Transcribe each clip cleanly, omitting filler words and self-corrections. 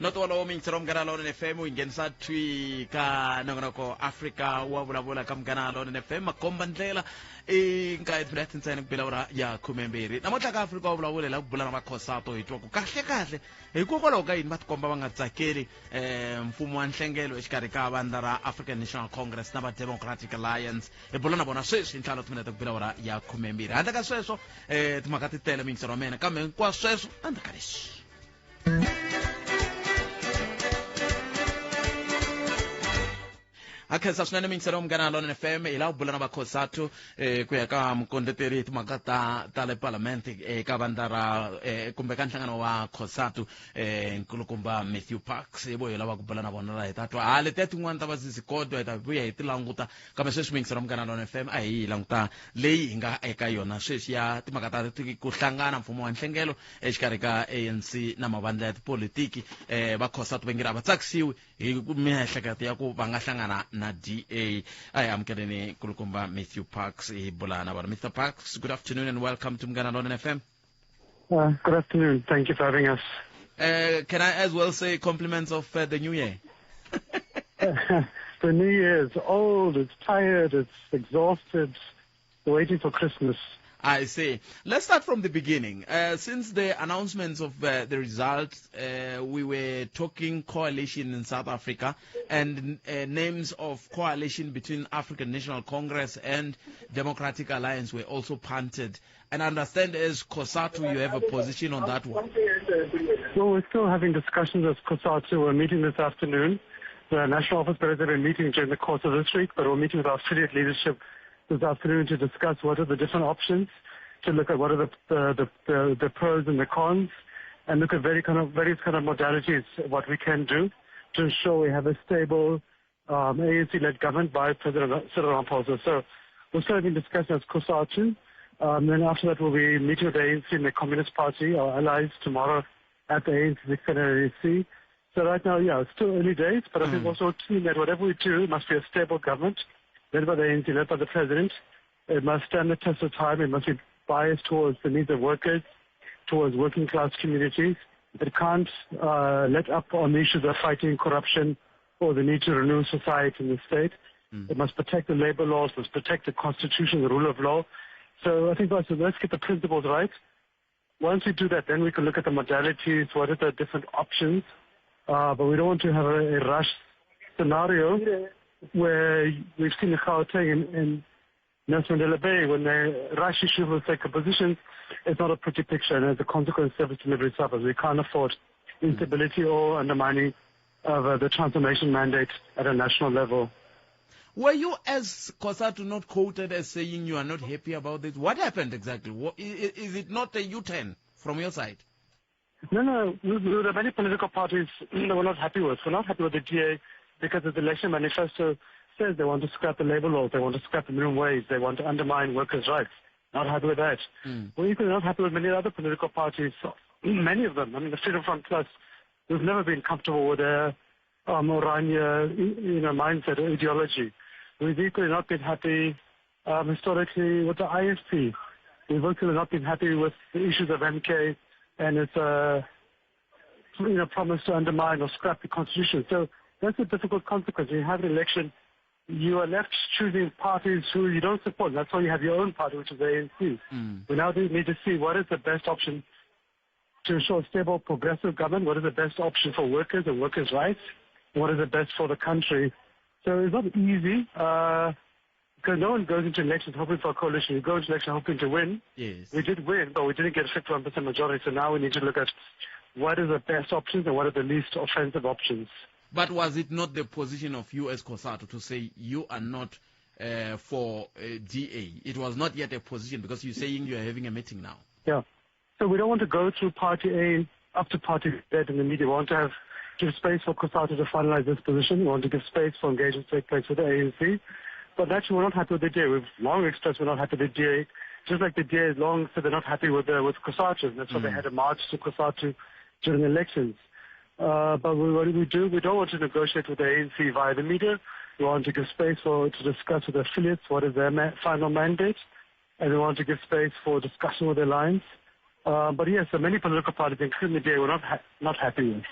not all o mintse rom kana lona FM o ingenisa twi ka nongonoko Africa wa vulavula ka mgana lona FM makomba ndlela nka ithulathi ntsena kubela ya khumemberi namotlha ka Africa wa vulavula la kubula na makhosato hitwa ku kahle hikokwalaho ka yini va tikomba va nga tsakeli mfumo wa nhlengelo exikarhi ka vandla ra African National Congress na va Democratic Alliance bula na bona sweswi nhlalo timinete kubela ya khumembiri handle ka sweswo timhaka ti tele mintse ro mena kambe hinkwaswo sweswo handle ka leswi akhensa swinene mingisero mgana lona FM ila bula na vakhosatu ku ya ka mukondleteri timhaka ta le parliament eka vandla ra kumbe ka nhlangano wa khosatu nkulukumba Matthew Parks bo yela va ku bula na vona la hitatwa hale tin'wana ta vasisikodwa hita vuya hi tilanguta kambe sweswi mingisero mgana lona FM a hi languta leyi hi nga eka yona sweswi ya timhaka ta ku hlangana mfumo wa nhlengelo exikarhi ka ANC na mavandla ya tipolitiki vakhosatu va ngira va tsakisiwi hi miehleketo ya ku va nga hlangana na DA. I am Kedeni Kulukumba Matthew Parks Bulana. Mr. Parks, good afternoon and welcome to Mgana London FM. Good afternoon. Thank you for having us. Can I as well say compliments of the new year? The new year is old, it's tired, it's exhausted, waiting for Christmas. I see. Let's start from the beginning. Since the announcements of the results, we were talking coalition in South Africa and names of coalition between African National Congress and Democratic Alliance were also punted. And I understand as COSATU you have a position on that one. Well, we're still having discussions as COSATU. We're meeting this afternoon. The National Office Bearers have been meeting during the course of this week, but we're meeting with our affiliate leadership this afternoon to discuss what are the different options, to look at what are the pros and the cons, and look at various kind of modalities, what we can do to ensure we have a stable ANC-led government by President Cyril Ramaphosa. So we're still having discussions as COSATU. Then after that we'll be meeting with the ANC and the Communist Party, our allies, tomorrow at the ANC Secretariat. So right now, yeah, it's still early days, but I think also key that whatever we do must be a stable government, led by the ANC, led by the President. It must stand the test of time. It must be biased towards the needs of workers, towards working class communities. It can't let up on the issues of fighting corruption or the need to renew society and the state. It must protect the labor laws, must protect the constitution, the rule of law. So I think let's get the principles right. Once we do that, then we can look at the modalities, what are the different options. But we don't want to have a rush scenario where we've seen the Gauteng in Nelson Mandela Bay, when they rush issue for the sake of positions, it's not a pretty picture, and as a consequence, service delivery suffers. We can't afford instability or undermining of the transformation mandate at a national level. Were you, as COSATU, not quoted as saying you are not happy about this? What happened exactly? Is it not a U-turn from your side? No. There are many political parties that we're not happy with. We're not happy with the DA because the election manifesto says they want to scrap the labor laws, they want to scrap the minimum wage, they want to undermine workers' rights. Not happy with that. We're equally not happy with many other political parties, many of them. I mean, the Freedom Front Plus, we've never been comfortable with their Oranje mindset or ideology. We've equally not been happy historically with the IFP. We've equally not been happy with the issues of MK and its promise to undermine or scrap the constitution. So that's a difficult consequence. When you have an election, you are left choosing parties who you don't support. That's why you have your own party, which is the ANC. We now need to see what is the best option to ensure a stable, progressive government, what is the best option for workers and workers' rights, what is the best for the country. So it's not easy, because no one goes into elections hoping for a coalition. You go into election hoping to win. Yes. We did win, but we didn't get a 51% majority, so now we need to look at what is the best options and what are the least offensive options. But was it not the position of you as COSATU to say you are not for DA? It was not yet a position because you're saying you're having a meeting now. Yeah. So we don't want to go through Party A up to Party Z in the media. We want to give space for COSATU to finalize this position. We want to give space for engagement to take place with the ANC. But actually, we're not happy with the DA. We've long expressed we're not happy with the DA. Just like the DA has long said they're not happy with COSATU. That's why they had a march to COSATU during elections. But what do? We don't want to negotiate with the ANC via the media. We want to give space to discuss with affiliates what is their final mandate, and we want to give space for discussion with the alliance. But yes, there are many political parties, including the DA, we're not happy with.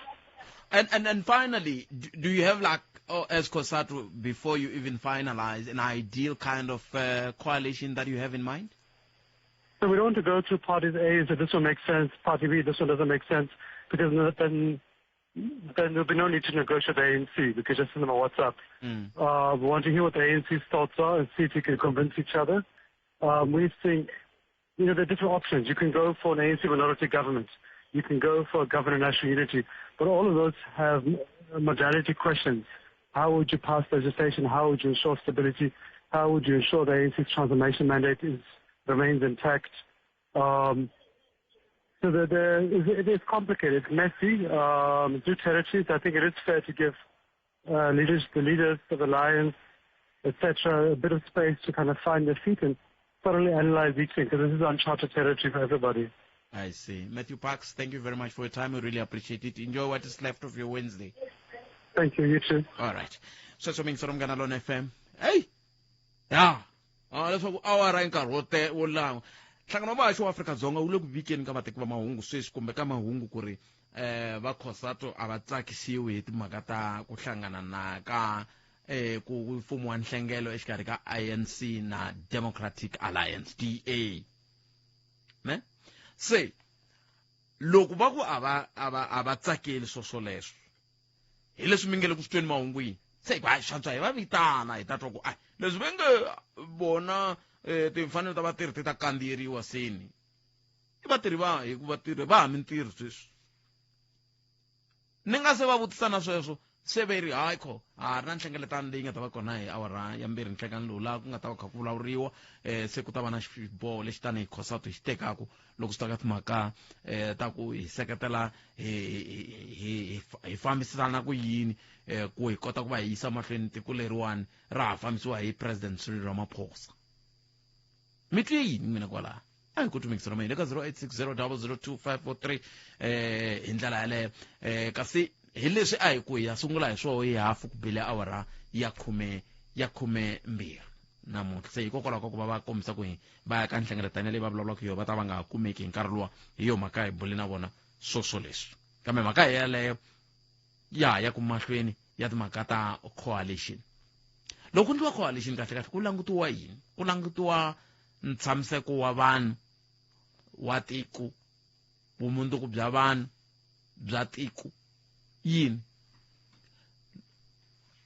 And finally, do you have like, as COSATU, before you even finalize, an ideal kind of coalition that you have in mind? So we don't want to go to parties A, so this one makes sense, party B, this one doesn't make sense, because then there'll be no need to negotiate the ANC, because just send them a WhatsApp. We want to hear what the ANC's thoughts are and see if you can convince each other. We think, there are different options. You can go for an ANC minority government. You can go for a government of national unity. But all of those have modality questions. How would you pass legislation? How would you ensure stability? How would you ensure the ANC's transformation mandate remains intact? So it is complicated. It's messy. New territories. I think it is fair to give the leaders of Alliance, etc., a bit of space to kind of find their feet and thoroughly analyze each thing, because this is uncharted territory for everybody. I see. Matthew Parks, thank you very much for your time. We really appreciate it. Enjoy what is left of your Wednesday. Thank you. You too. All right. So from Ganalon FM. Hey! Yeah. Let's go. Our ranker rote ulang. Hlangano ba sho Africa Dzonga ule ku weekend ka bateki ba mahungu sweswi kumbe ka mahungu ku ri va COSATU a va tsakisiwi hi timhaka ta ku hlangana na ka ku mfumo wa nhlengelo exikarhi ka ANC na Democratic Alliance DA. Ne? Se loko va ku a va tsakeli swoleswo hi leswi mi nge le ku swi tweni mahungwini se va shantswa hi va vitana hi ta twa ku leswi va nge bona timfanelo ta vatirhi ti ta kandziyeriwa seni i vatirhi va hi ku vatirhi va ha mintirho sweswi ni nga se va vutisa na sweswo se ve ri hayikho ha ri na nhlengeletano leyi nga ta va kona hi awara ya mbirhi nhlekani lowu laha ku nga ta va kha ku vulavuriwa se ku ta va na xiboho lexi tani hi COSATU hi xi tekaku loko swi ta ka timhaka ta ku hi seketela hi fambisana ku yini ku hi kota ku va hi yisa mahlweni tiko leriwani ra ha fambisiwa hi president Cyril Ramaphosa mi twe yini mina kwalaha a hi ku tumekisa roma yini eka 0860002543 hi ndlela yaleyo kasi hi leswi a hi ku hi ya sungula hi swoho hi hafu ku bile awara ya khumembirhi namuntlha se hikokwalaho ka ku va va kombisa ku va ya ka nhlengeletano leyi va vulavulaka yo va ta va nga ha kumeki hi nkarhi luwa hi yo mhaka hi bule na vona swoswo leswi kambe mhaka hi yaleyo ya ku mahlweni ya timhaka ta coalition loko ku ndliwa coalition kahle ku langutiwa yini ku langutiwa ntshamiseko wa vanhu wa tiko vumundzuku bya vanhu bya tiko yini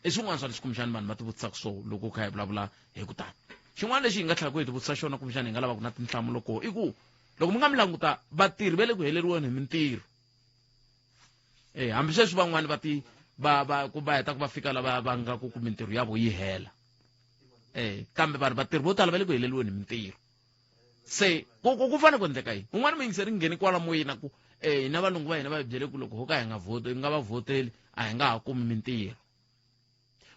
i swin'wana swa leswi kumbexani vanhu va ti vutisaka swo loko kha hi vulavula hi ku tani xin'wana lexi hi nga tlhela ku hi ti vutisa xona kumbexani hi nga lava ku na tinhlamulo koho i ku loko mi nga mi languta vatirhi va le ku heleriweni hi mintirho hambi sweswi van'wani ku va heta ku va fika lava va nga ku mintirho ya vo yi hela kambe vatirhi vo tala va le ku heleriweni hi mintirho se ku fanele ku endleka yini un'wana mi yingiseri ngheni kwala moyeni ku hina valungu va hina va hi byele ku loko ho ka hi nga va vhoteli a hi nga ha kumi mintirho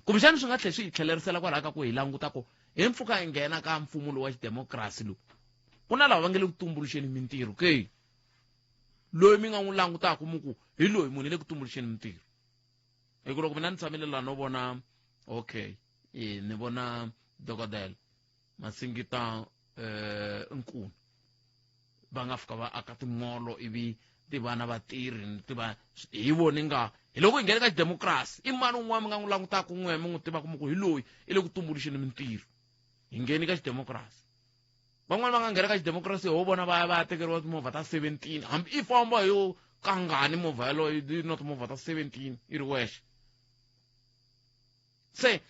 kumbexani swi nga tlhela swi hi tlhelerisela kwalaho ka ku hi languta ku hi mpfuka hi nghena ka mfumo lowu wa xidemokirasi lowu ku na lava va nge le ku tumbuluxeni mintirho ke loyi mi nga n'wi langutaka mu ku hi loyi munhu hi le ku tumbuluxeni mintirho hi ku loko mina ni tshamile laha no vona okay ni vona dokodela Masingita Nkuni va nga fika va aka timolo ivi ti va na vatirhi hi voni nga hi loko hi nghene ka xidemokirasi i mani un'wana mi nga n'wi langutaka n'we mi n'wi tivaka mu ku hi loyi i le ku tumbuluxeni mintirho hi ngheni ka xidemokirasi van'wana va nga nghena ka xidemokirasi ho vona va ya tekeriwa timovha ta 17 hambi i famba hi yo kangani movha yaloyo na timovha ta 17 i ri wexe se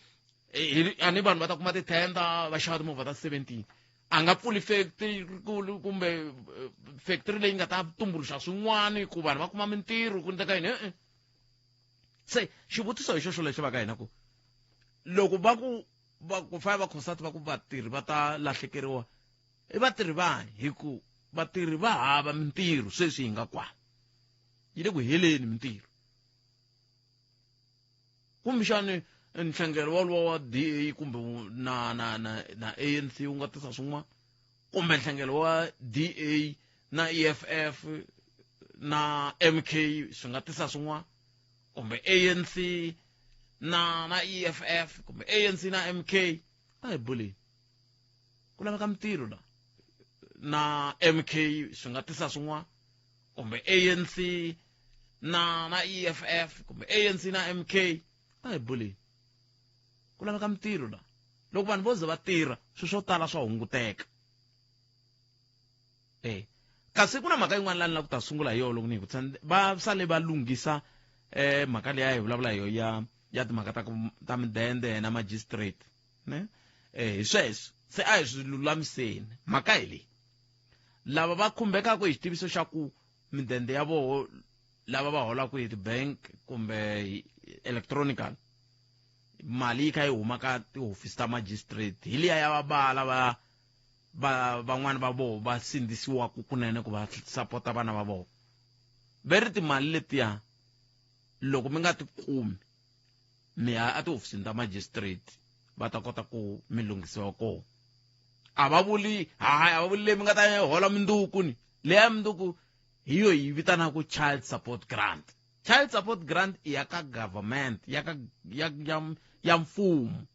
a ni vanhu va ta kuma tithenda va xava timovha ta 17 a nga pfuli factory kumbe factory leyi nga ta tumbuluxa swin'wana ku vanhu va kuma mintirho ku ndeka yini se xivutiso hi xo lexi va ka hina ku loko ku fana va COSATU va ku vatirhi va ta lahlekeriwa i vatirhi vanhu hi ku vatirhi va hava mintirho sweswi hi nga kwani yi le ku heleni mintirho kumbexani nhlengelo wolowo wa DA kumbe na ANC wu nga tisa swin'wana kumbe nhlengelo wa DA na EFF na MK swi nga tisa swin'wana kumbe ANC na EFF kumbe ANC na MK a hi buleni ku laveka mintirho na MK swi nga tisa swin'wana kumbe ANC na EFF kumbe ANC na MK a hi buleni ku laveka mintirho la loko vanhu vo ze va tirha swilo swo tala swa hunguteka kasi ku na mhaka yin'wana lani la ku ta sungula hi yona loko ni va sale va lunghisa mhaka leyi hi vulavula hi yona ya timhaka ta midende na magistrate ne hi sweswo se a hi swi lulamiseni mhaka hi leyi lava va khumbekaka hi xitiviso xa ku midende ya voho lava va holaka hi tibank kumbe electronical mali yi kha yi huma ka tihofisi ta magistrate hi liya ya vabala van'wani va voho va sindzisiwaka kunene ku va sapota vana va voho veri timali letiya loko mi nga ti kumi mi ya a tihofisini ta magistrate va ta kota ku mi lunghisiwa kona a va vuli leyi mi nga ta hola minduku ni leya minduku hi yo yi vitanaka child support grant. Child support grant i ya ka government ya mfumo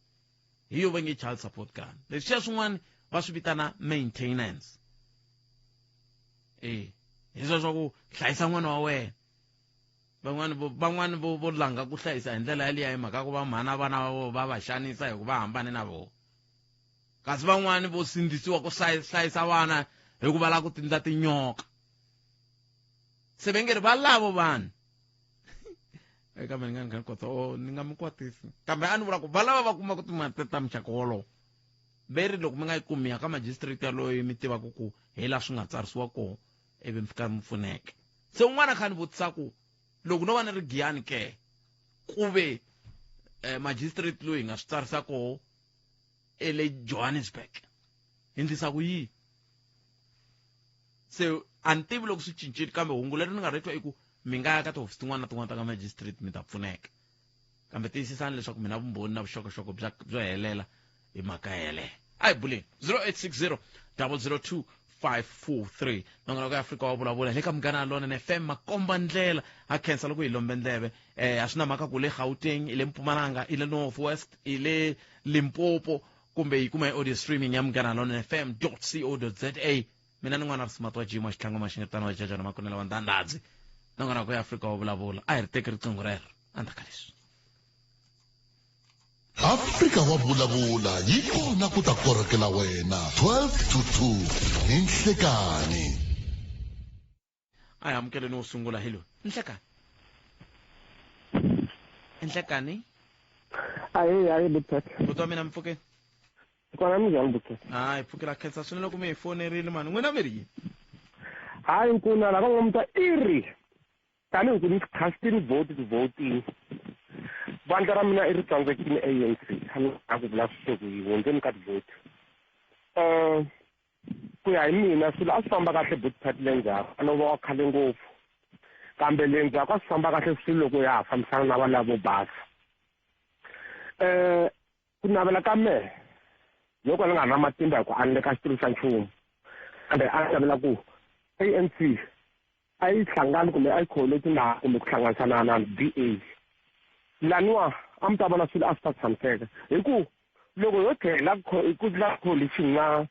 hi yo va nge child support grant. Leswiya swin'wana va swi vitana maintenance hi sweswo swa ku hlayisa n'wana wa wena van'wani vo langa ku hlayisa hi ndlela yaliya hi mhaka ku va mhana vana va va xanisa hi ku va hambane na vona kasi van'wani vo sindzisiwa ku hlayisa vana hi ku va lava ku tindla tinyoka se va nge ri va lavo vanhu kambe ni nga kota ni nga mi kwatisi kambe a ni vula ku va lava va kumaka timali ta muxaka wolowo veri loko mi nga yi kumi ya ka magistrate yaloyi mi tivaka ku hi laha swi nga tsarisiwa kona ivi mi fika mi pfuneka se un'wana kha ni vutisa ku loko no va ni ri giyani ke ku ve magistrate loyi hi nga swi tsarisa koho le Johannesburg hi endlisa ku yini se a ni tivi loko swi cincile kambe hungu leri ni nga ri twa i ku mi nga ya ka tihofisi tin'wana na tin'wana ta ka magistrate mi ta pfuneka kambe tiyisisani leswaku mi na vumbhoni na vuxokoxoko byo helela hi mhaka yeleyo a hi buleni 0860 002 543 nongonoko ya Afrika wa vulavula le ka Munghana Lonene FM makomba ndlela ha khensa loko hi lombe ndleve a swi na mhaka ku le Gauteng ile Mpumalanga ile North West ile Limpopo kumbe yi kuma audio streaming ya Munghana Lonene FM.co.za mina ni n'wana Rismart wa Jimo xitlhangu maxingetano wa Jaja na makonela wa Ndandadzi nongonoko ya Afrika wa vulavula a hi ri teki riqingho rero andaka leswi Afrika wa vulavula yi kona ku ta korokela wena 12 to 2 hi Nhlekani. a hi amukeleni wo sungula hilo Nhlekani Aye Buthaka. vutomi mina mpfukeni Kona mi njhani Buthaka? hi pfukela khensa swinene loko mi hi fonerile mani n'wina mi ri yini Hayi nkuna lava ngomta iri tanihi ku ni casting voting vandla ra mina i ri tsandzekile ANC a ku vula sweswi hi hundzeni ka tivoti ku ya hi mina swilo a swi famba kahle Buthaka le ndzhaku a no va wa khale ngopfu kambe le ndzhaku a swi famba kahle swilo loko ya ha fambisana na valavo basa ku navela ka mehe loko ni nga ri na matimba hi ku a ni le ka xitulu xa nchumu kambe a ni navela ku ANC a yi hlangani kumbe a yi khoholeti laha kumbe ku hlanganisana na DA laniwa a mi ta vona swilo a swi ta tshamiseka hi ku loko yo tlhela ku la coalition na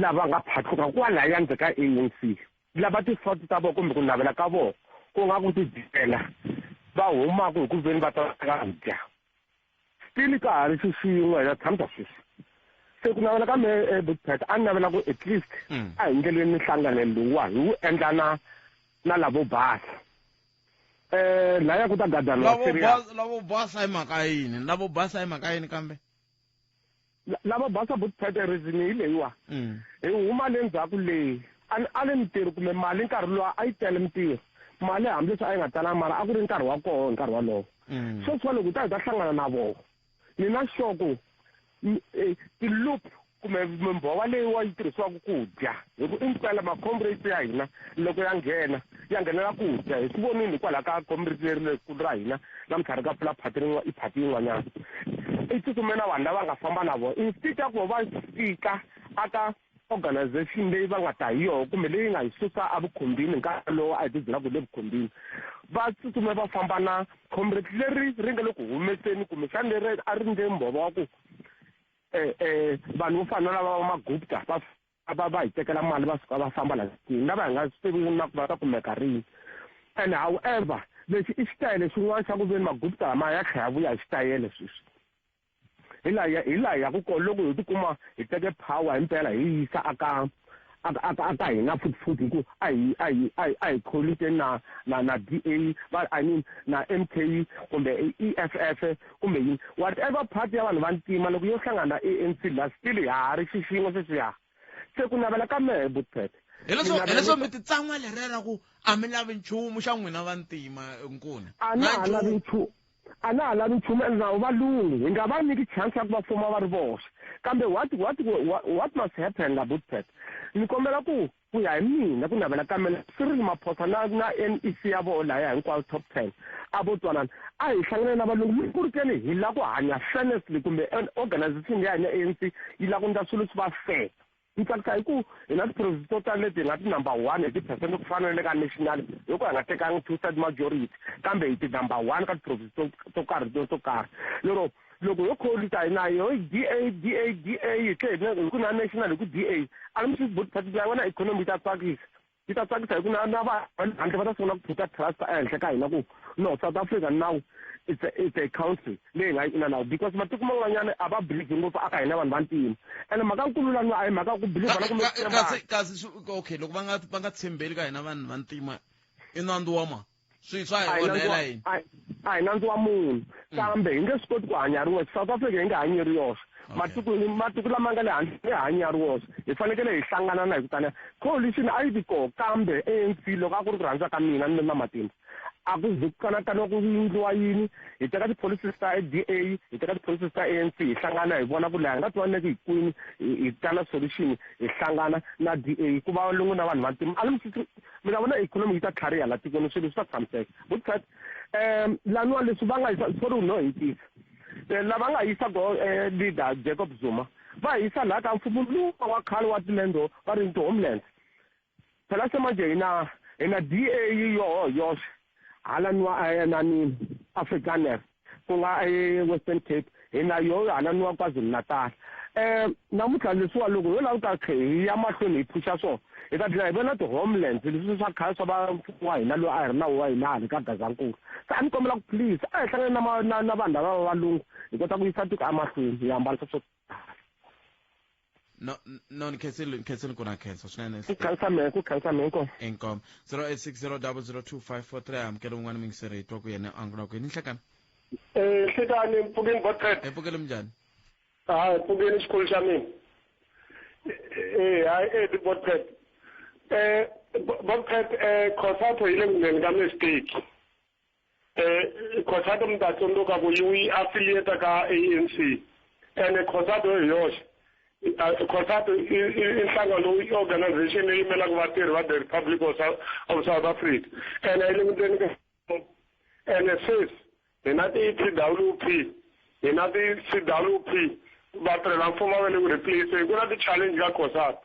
lava nga phatluka kwalaya ndzhaku ka ANC lava ti-fort ta vona kumbe ku navela ka vona ku nga ku tidela va humaka hi ku veni va ta ka dya still ka ha ri xixin'we hi ya tshamisa sweswi se ku navela ka mehe Buthaka a ni navela ku at least a hi ndleleni nhlanganelo lowuwa hi wu endla na lavo basa laya ku ta gadaniwa lavo basa hi mhaka yini lavo basa hi mhaka yini kambe lavo basa Buthaka reason hi leyiwa hi huma le ndzhaku leyi a le mintirho kumbe mali nkarhi lowa a yi tele mintirho mali hambi leswi a yi nga talanga mara a ku ri nkarhi wa koho hi nkarhi walowo sweswi loko ta hi ta hlangana na vona ni na xoko ti-loop kumbe mimbhowa leyi wa yi tirhisiwaka ku dya hi ku impela macomrades ya hina loko ya nghenela ku dya hi swi vonini hikwalaho ka comrades leri lekulu ra hina na mintlhari ka pfula phati yin'wanyana i tsutsumela vanhu lava nga famba na vona instead ya ku va fika aka organization leyi va nga ta hi yoho kumbe leyi nga hi susa evukhombini nkarhi lowu a hi ti byelaka le vukhombini va tsutsume va famba na comrades leri ri nga le ku humeseni kumbe xana leri a ri nge mbhova wa ku vanhu vo fana na lava magupta va hi tekela mali va suka va famba laha lava hi nga swi tivi na ku va ta kumeka rini and however lexi I xitayele xin'wana xa ku veni magupta lama ya tlhela vuya hi xitayele sweswi hi laha ya ku kona loko hi tikuma hi teke power himpela hi yisa aka hina futhi hi ku a hi kholite na DA I mean na MK kumbe EFF kumbe yini whatever party ya vanhu vantima loko yo hlangana ANC la still ha ri xixingo sweswiya se ku navela ka mehe Butphethe hileswo mi titsan'wa lerera ku a mi lavi nchumu xa n'wina vantima nkuna a na ha lavi nchumu na valungu hi nga va nyiki chance ya ku va fuma va ri voxe kambe what must happen la Butphethe ni kombela ku ya hi mina ku navela ka mina Cyril Ramaphosa na NEC ya vona laya hinkwayo top 10 a vo twanana a hi hlangane na valungu ku ri keni hi la ku hanya fairnessly kumbe organization ya hina ANC yi la ku ndla swilo swi va fair in fact hi ku hi na ti-province to tala leti hi nga ti-number 1 hi ti-percent ku fanele ka national hi ku hi nga tekangi 2/3 majority kambe hi ti-number 1 ka ti-province to karhi lero loko yo kholita hina yo DA hi tlhe hi ku na national hi ku DA a mi swi Butphethe ya wena economy yi ta tsakisa hi ku na handle va ta sungula ku phuta trust ehenhla ka hina ku no South Africa now it's a country leyi nga yi ina now because matiko man'wanyana a va believe ngopfu aka hina vanhu vantima ene mhaka nkulu lani a hi mhaka ku believe na kumbe kasi okay loko va nga tshembeli ka hina vanhu vantima i nandzu wa ma swi swa hi onhela yini a hi nandzu wa munhu kambe hi nge swi koti ku hanya ri woxe South Africa hi nga hanyi ri yoxe matiko lama nga le handle hi hanya ri woxe hi fanekele hi hlangana na hi ku taniya coalition a yi ti koho kambe ANC loko a ku ri ku rhandza ka mina ni na matimba a ku zi ku kanakana ku endliwa yini hi teka ti-policies ta DA hi teka ti-policies ta ANC hi hlangana hi vona ku leha hi nga twananeki hi kwini hi tana solution hi hlangana na DA ku va lungu na vanhu vantima a mina vona ikhonomi yi ta tlhariha la tikweni swilo swi ta tshamiseka Butphethe laniwa leswi va nga yisa sorry no hitisa lava nga yisa leader Jacob Zuma va yisa laha ka mfumo luwa wa khale wa tilendo va ri ti-homelands phela se manje hi na DA yoxe hala niwa nani Afrikaner ku nga Western Cape hi na yo hala niwa KwaZulu-Natal namuntlha leswiwa loko yo lava ku ta hi ya mahlweni hi phusha swona hi ta dlina hi vona ti-homelands leswi swa khale swa va mfumo wa hina loyi a hi ri nawu wa hina hala ka Gazankulu se a ni kombela ku please a hi hlangane na vanhu lava valungu hi kota ku yisa tiko emahlweni hi hambanisa swo no ni khensile kuna khensa swinene ku khensa menko inkom 0860002543 amkela un'wana mingiseri hi twa ku yena angula ku ni hlekana hlekani mpfukeni Butphethe mpfukele njhani mpfukeni xikhulu xa mina hayi Butphethe Butphethe Khosato hi le ndzeni ka mistake Khosato mi ta tsundzuka ku yi affiliate ka ANC ene Khosato hi yoxe Khosato i nhlangano organization leyi yimelaka vatirhi va the Republic of South Africa ene hi le ndzeni ka ene sis hi na ti-PWP hi na ti-CWP vatirhi va mfumo va le ku replace hi ku na ti-challenge ka Khosato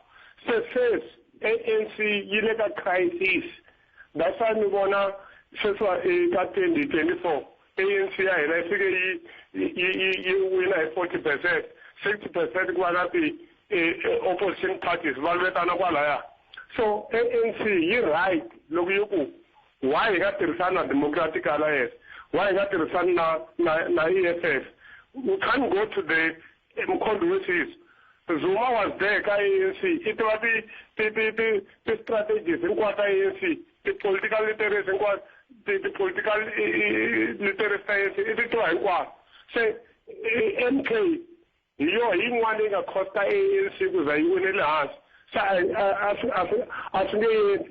sis ANC yi le ka crisis that's why ni vona sweswa eka 2024 ANC ya hina yi fike yi wina hi 40%, 60% ku va na opposition parties va lwetana kwalaya. So ANC yi right loko yi ku why hi nga tirhisani na Democratic Alliance, why hi nga tirhisani na EFF. We can't go to the Mkhondosis. Zuma was there ka ANC. It was the strategies in what ANC, the political literacy in what the political literacy it was in what. Say MK yo yin'wana yi nga costa ANC ku za yi winele hansi. Sa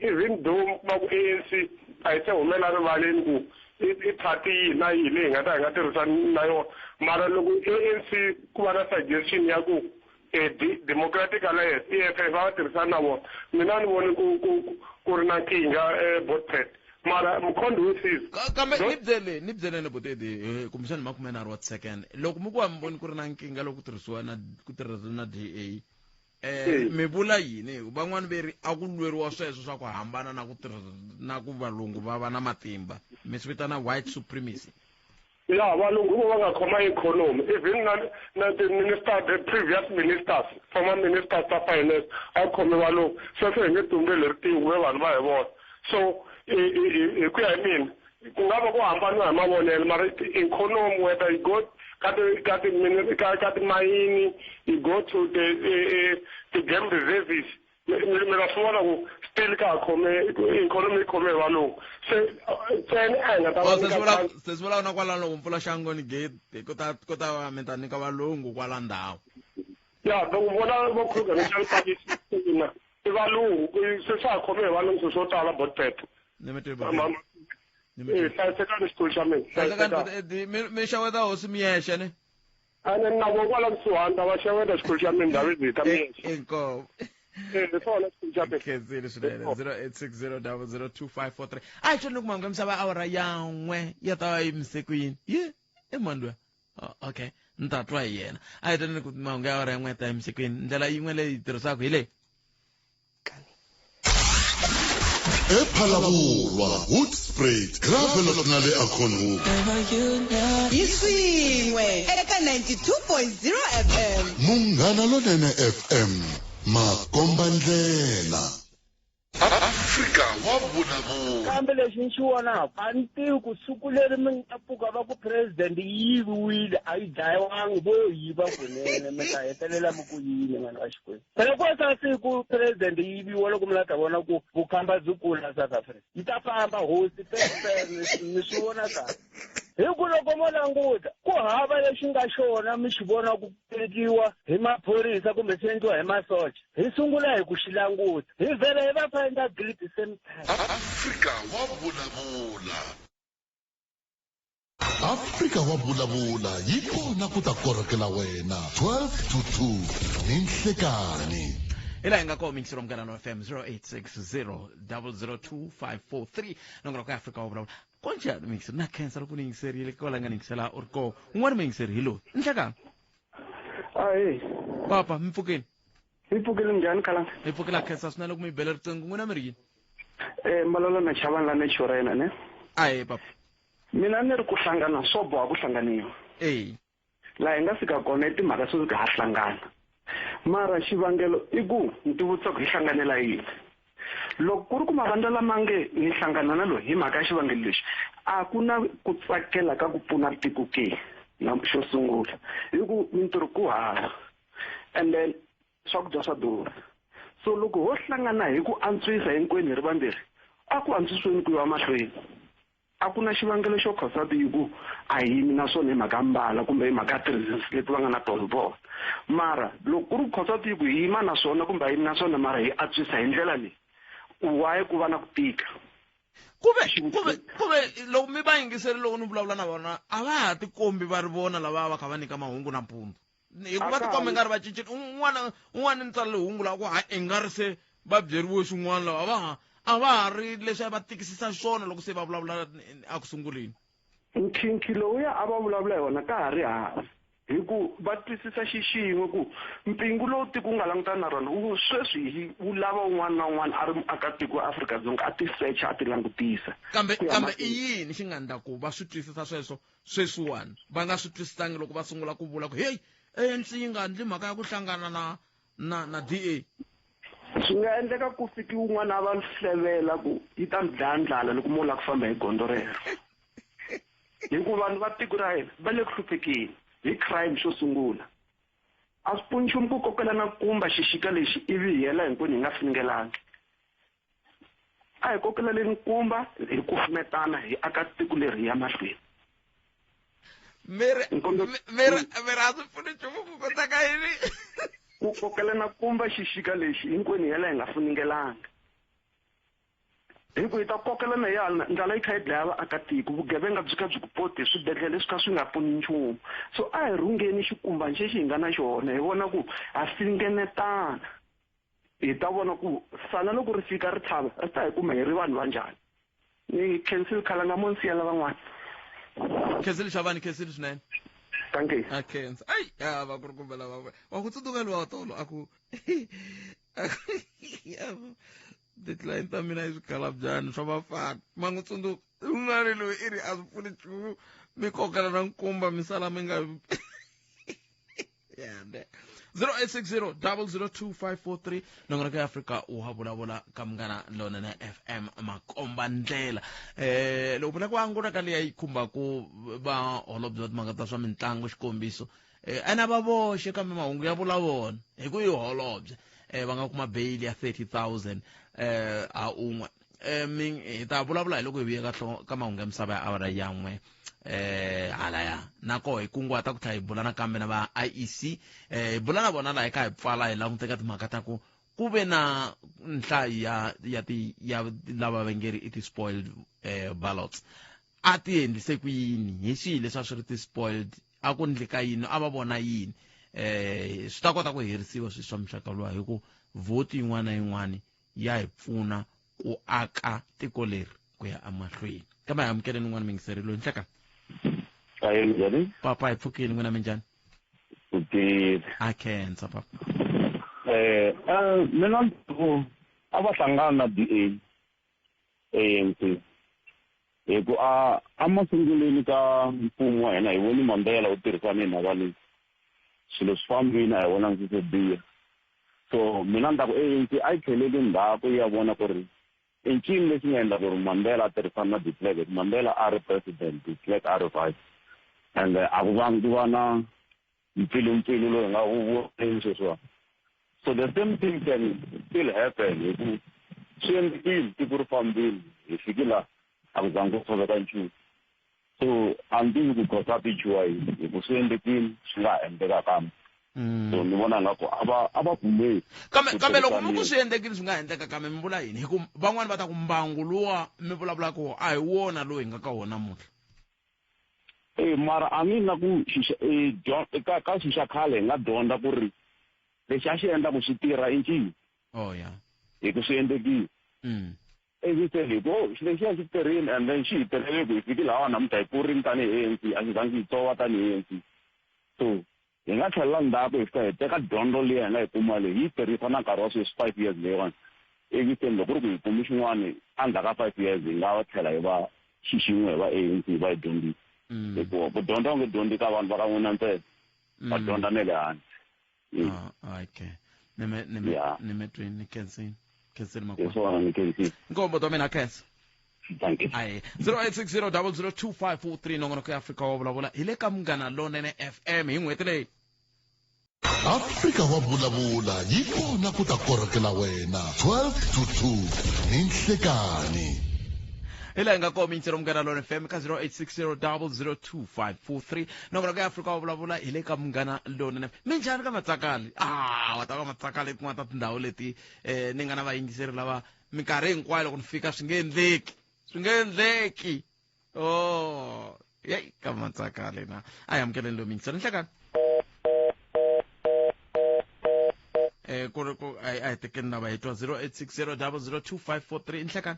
even though ma ku ANC a yi se humela rivaleni ku i party yi na yi leyi nga ta hi nga tirhisani na yona, mara loko ANC ku va na suggestion ya ku Democratic Alliance EFF va tirhisana na vona, mina ni voni ku ri na nkingha Butphethe. Mara Mkhondosis kambe ni byeleni Butphethe kumbexani makumenharhu wa second loko mi ku va mi voni ku ri na nkingha loko ku tirhisiwa na DA mi vula yini? Van'wani veri a ku lweriwa sweswo swa ku hambana na ku tirhisa na ku valungu va va na matimba, mi swi vitana white supremacy. Yeah, valungu vo va nga khoma economy, even na the previous ministers, former ministers ta finance a khome valungu, sweswo hi nge tumbeli ri tiwe vanhu va hi vona. So ku ya hi mina ku nga va ku hambaniwa hi mavonelo mara economy whether you go ka timayini, you go to the game reserves, mina swi vona ku still ka economy khome valungu se ntsena a hi nga ta se swi vulavula kwalano loko mpfula xangoni gate ko ta mi ta nyika valungu kwala ndhawu ya loko vona vo Kruger National Park i valungu se swa khome hi valungu swo tala botpep hlayisekani xitulu xa mina mi xeweta hosi miyexe ne ane na vo kwala kusuhani ta va xeweta xitulu xa mina David ta miyexe inkomo swona xitulu xa mina khensile swinene 0860002543 a hi tshoni ku mangu misava awara yan'we ya ta va yimise kwini ye emandwa okay ni ta twa hi yena a hi tshoni ku mangu ya awara yan'we ya ta yimise kwini ndlela yin'we leyi tirhisaka hi leyi ePhalaborwa Hoedspruit Gravelot na le Akronhoek Iswinwe eka 92.0 FM Munghana Lonene FM Makomba ndlela Afrika wa vulavula kambe lexi ni xi vonaka a ni tivi ku siku leri mi nga pfuka va ku president yiviwile a yi dlayiwangi vo yiva kunene mi ta hetelela mi ku yini n'wana wa xikwembu phela ku sa siku president yiviwa loko mi la ta vona ku vukhamba byi kula South Africa yi ta famba hosi mi swi vona kahle hi ku loko mo languta ku hava lexi nga xona mi xi vona ku tekiwa hi maphorisa kumbe swi endliwa hi masocha hi sungula hi ku xi languta hi vhele hi va find a great same time Afrika wa vulavula Afrika wa vulavula yi kona ku ta korokela wena 12 to 2 ni nhlekani ila hi nga koho mingisiro mkanano FM 0860002543 nongora ku Afrika wa vulavula konjani mingisiro na khensa loko ni yingiserile kola nga ni yingisela u ri koho un'wana mi yingiseri hi loyi nhlekani Hey, papa mi pfukeni hi pfukile njhani kalanga? hi pfukela khensa swinene loko mi bela riqingho n'wina mi ri yini Mbalolo na chavani la nechorena ne. aye papa Mina ni ri ku hlangana swo boha ku hlanganiwa. La hi nga fika kona i timhaka swo ka ha hlangana. Mara xivangelo i ku ntivutisa ku hi hlanganela yini. Loko ku ri ku mavandla lamange ni hlangana na loyi hi mhaka xivangelo lexi a ku na ku tsakela ka ku pfuna tiko ke na xo sungula hi ku mintirho ku hava and then swakudya swa durha so loko ho hlangana hi ku antswisa hinkwenu hi ri vambirhi a ku antswisweni ku yiwa mahlweni a ku na xivangelo xo khosa tiku a yimi naswona hi mhaka mbala kumbe hi mhaka tirhisisi leti va nga na tona vona mara loko ku ri khosa tiku hi yima naswona kumbe a yimi naswona mara hi antswisa hi ndlela leyi why ku va na ku tika kuve loko mi va yingiseri loko ni vulavula na vona a va ha tikombi va ri vona lava va kha va nyika mahungu nampundzu hikuva tikombi nga ri va cincini un'wana ni tsalele hungu laha ku i nga ri se va byeriwe xin'wana lava a va ha ri leswi va tikisisa swona loko se va vulavula a ku sunguleni nkhinkhi lowuya a va vulavula hi wona ka ha ri hava hi ku va twisisa xixin'we ku mpingu lowu tiko nga langutana na rona wu sweswi wu lava un'wana na un'wana a ri muakatiko wa Afrika-Dzonga a ti secha a ti langutisa kambe i yini xi nga endla ku va swi twisisa sweswo sweswiwani va nga swi twisisangi loko va sungula ku vula ku hey ANC yi nga ndli mhaka ya ku hlangana na DA swi nga endleka ku fiki wun'wana a va hlevela ku yi ta mi dlaya ndlala loko mo la ku famba hi gondo rero hikuva vanhu va tiko ra hina va le ku hluphekeni hi crime xo sungula a swi pfuni nchumu ku kokelana kumba xixika lexi ivi hi hela hinkwenu hi nga fingelangi a hi kokeleleni kumba hi kufumetana hi aka tiko leri hi ya mahlweni miri a swi pfuni nchumu ku kota ka yini ku kokelana kumba xixika lexi hinkwenu hi hela hi nga fingelangi hi ku hi ta kokelana hi ndlela yi kha yi dlaya vaakatiko vugevenga byi kha byi ku poti hi swibedhlele leswi kha swi nga pfuni nchumu so a hi rhungeni xikumbani xexi hi nga na xona hi vona ku ha fingenetana hi ta vona ku sana loko ri fika ri tlhava ri ta hi kuma hi ri vanhu va njhani ni cancel khalanga mo nsiyela van'wana khensile xavani khensile swinene thank you khensa ai ya va ku ri kumbela va ku tsundzuka liwa tolo aku decline ta mina hi swikalabyani swa vafana ma n'wi tsundzuka un'wana loyi i ri a swi pfuni nchumu mi kokela na nkumba mi sala mi nga 0860002543 nongora ka Afrika u ha vulavula ka Munghana Lonene FM famba ndlela loko vula ku angula ka leyi khumba ku va holobye va timhaka ta swa mitlangu xikombiso ena va voxe kambe mahungu ya vula vona hi ku yi holobye va nga kuma bail ya 30,000 a un'we hi ta vulavula hi loko hi vuye ka mahungu ya misava ya awara yan'we halaya nako hi kunguhata ku tlha hi bula nakambe na va IEC hi bula na vona laha hi ka hi pfala hi languteka timhaka ta ku ve na nhlayo ya lava va nge ri i ti-spoiled ballots a ti endlise ku yini hi swihi leswi a swi ri ti-spoiled a ku ndleka yini a va vona yini swi ta kota ku herisiwa swilo swa muxaka luwa hi ku vhoti yin'wana na yin'wana ya hi pfuna ku aka tiko leri ku ya emahlweni kambe hi amukeleni n'wana mingiseri loyi nhleka Ayi njhani? papa hi pfukile n'wina minjhani a khensa papa mina ndzi a va hlangana na DA ANC hi ku a masunguleni ka mfumo wa hina hi voni Mandela u tirhisane na valisi swilo swi fambile a hi vona ndzi se biha so mina ndza ku ANC a yi tlheleli ndzhaku ya vona ku ri i ncini lexi nga endla ku ri Mandela a tirhisana na de Klerk Mandela a ri president de Klerk a ri vice and a ku vangi ku va na mpfilumpfilu loyi nga wu sweswiwa so the same thing can still happen hi ku swi endlekile tiko ri fambile hi fiki laha a ku zangi ku tshoveka nchumu so a ni tivi ku gosa pichuwa yini hi ku swi endlekile swi nga ha endleka kambe so ni vona nga ku a va pfumeli kambe loko mi ku swi endlekile swi nga ha endleka kambe mi vula yini hi ku van'wani va ta ku mbangu luwa mi vulavula ku a hi wona loyi hi nga ka wona namuntlha mara a ni na ku ka xixa khale hi nga dyondza ku ri lexi a xi endla ku swi tirha i ncini hi ku swi endlekile everything hi ku lexi a xi tirhile and then xi hi tirhele ku hi fiki laha namuntlha hi kurini tanihi ANC a xi zangi hi tsova tanihi ANC so hi nga tlhelela ndzhaku hi fika hi teka dyondzo leyi hi nga hi kuma leyi hi tirhisa na nkarhi wa sweswi 5 years leyiwani everything loko ri ku hi kumi xin'wana endzhaku ka 5 years hi nga va tlhela hi va xixin'we hi va ANC hi va hi dyondzisa hikuva ku dyondza u nge dyondzi ka vanhu va ka n'wina ntsena va dyondza ne le hansi okay ni me twini khensini swona ni khensini nkombo to mina khensa thank you ayi 0860002543 nongonoko ya Afrika wa vulavula hi le ka Munghana Lonene FM hi n'hweti leyi Afrika wa vulavula yi kona ku ta korhokela wena 12 to 2 ni nhlekani ila nga komi ntiro Munghana Lonene FM ka 0860002543 nongonoko ya Afrika wa vulavula hi le ka Munghana Lonene minjhani ka Matsakali wa ta va Matsakali ku ta tindhawu leti ni nga na vayingiseri lava minkarhi hinkwayo loko ni fika swi nge endleki yey ka Matsakali na a hi amukeleni lo mingiseri nhlekani ku a hi tekeni lava hi twa 0860002543 nhlekani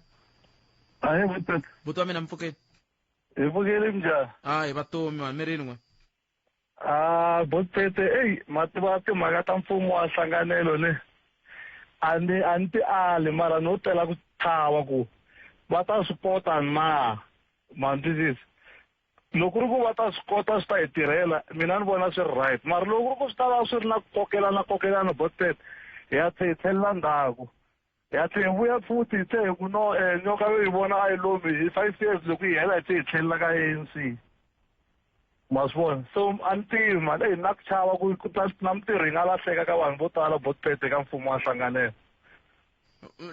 Aye butot. Buto mina mpfukeni. Hi pfukile njhani? Hayi vatomi mani mi rini n'we? Botete mativa timhaka ta mfumo wa hlanganelo ne. A ni ti ali mara no tela ku chava ku va ta swi kota na mandizisi. Loko ri ku va ta swi kota swi ta hi tirhela mina ni vona swi ri right mara loko ku swi ta va swi ri na kokelana botete hi ya tlhelela ndzhaku. Ya vuya futhi hi ku no nyoka yo hi vona a yi lomi hi 5 years loko yi hela hi tlhelela ka ANC ma swi vona so a ni tivi mali hi na ku chava ku ta na mitirho yi nga lahleka ka vanhu vo tala botete ka mfumo wa hlanganelo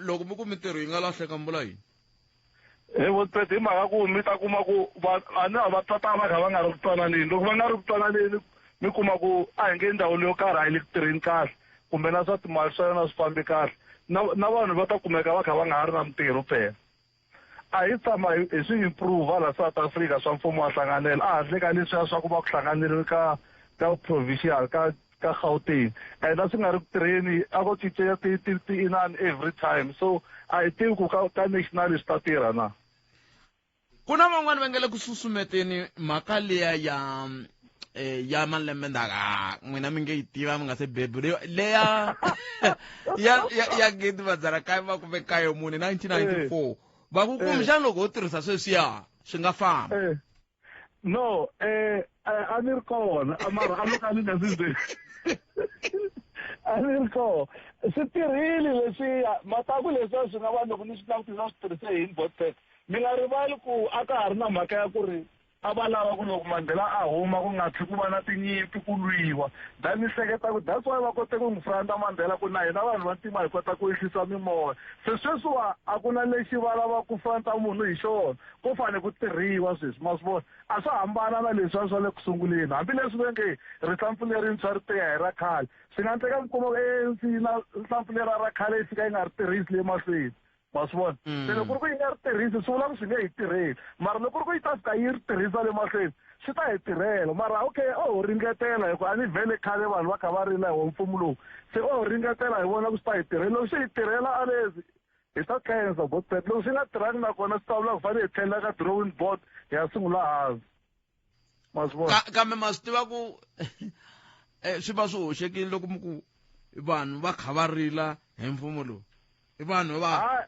loko mi ku mitirho yi nga lahleka mbula yini botete hi mhaka ku mi ta kuma ku a ni va tata va kha va nga ri ku twananeni loko va nga ri ku twananeni mi kuma ku a hi nge ndhawu leyo karhi a yi le ku tirheni kahle kumbe na swa timali swa yona swi fambi kahle na vanhu va ta kumeka va kha va nga ha ri na mitirho phela a hi tshama hi swi improve la South Africa swa mfumo wa hlanganelo a handle ka leswiya swa ku va ku hlanganeriwe ka provincial ka Gauteng and a swi nga ri ku tirheni a ko cinceya ti-inani every time so a hi tivi ku ka national swi ta tirha na ku na van'wani va nge le ku susumeteni mhaka leya ya malembe ndaka n'wina mi nge yi tiva mi nga se bebule leya ya gidi madzana kaye va kume kaye mune 1994 va ku kumbexani loko u tirhisa sweswiya swi nga famba no a ni ri kona mara a loko a ni nga Anirko swi tirhile leswiya mataku leswiya swi nga va loko ni swi langutisa swi tirhise hi botpet mi nga rivali ku a ka ha ri na mhaka ya ku ri a va lava ku loko Mandela a huma ku nga tlhi ku va na tinyimpi ku lwiwa then ni hleketa ku that's why va kote ku n'wi franda Mandela ku na hina vanhu vantima hi kota ku ehlisa mimoya se sweswiwa a ku na lexi va lava ku franta munhu hi xona ku fane ku tirhiwa sweswi ma swi vona a swi hambana na leswiya swa le ku sunguleni hambileswi ve nge rihlampfu lerintshwa ri tiya hi ra khale swi nga endleka mi kuma ANC na rihlampfu lera ra khale yi fika yi nga ri tirhisi le mahlweni ma swi vona se loko ku ri ku yi nga ri tirhisi swi vula ku swi nge hi tirheli mara loko ku ri ku yi ta fika yi ri tirhisa le mahlweni swi ta hi tirhela mara okay o ringetela hi ku a ni vhele khale vanhu va kha va rila hi wo mfumo lowu se o ringetela hi vona ku swi ta hi tirhela loko swi hi tirhela alezi hi ta khensa botpet loko swi nga tirhangi nakona swi ta vula ku fanele hi tlhelela ka drawing board hi ya sungula hansi ma swi vona kambe ma swi tiva ku swi va swi hoxekile loko mi ku vanhu va kha va rila hi mfumo lowu i vanhu va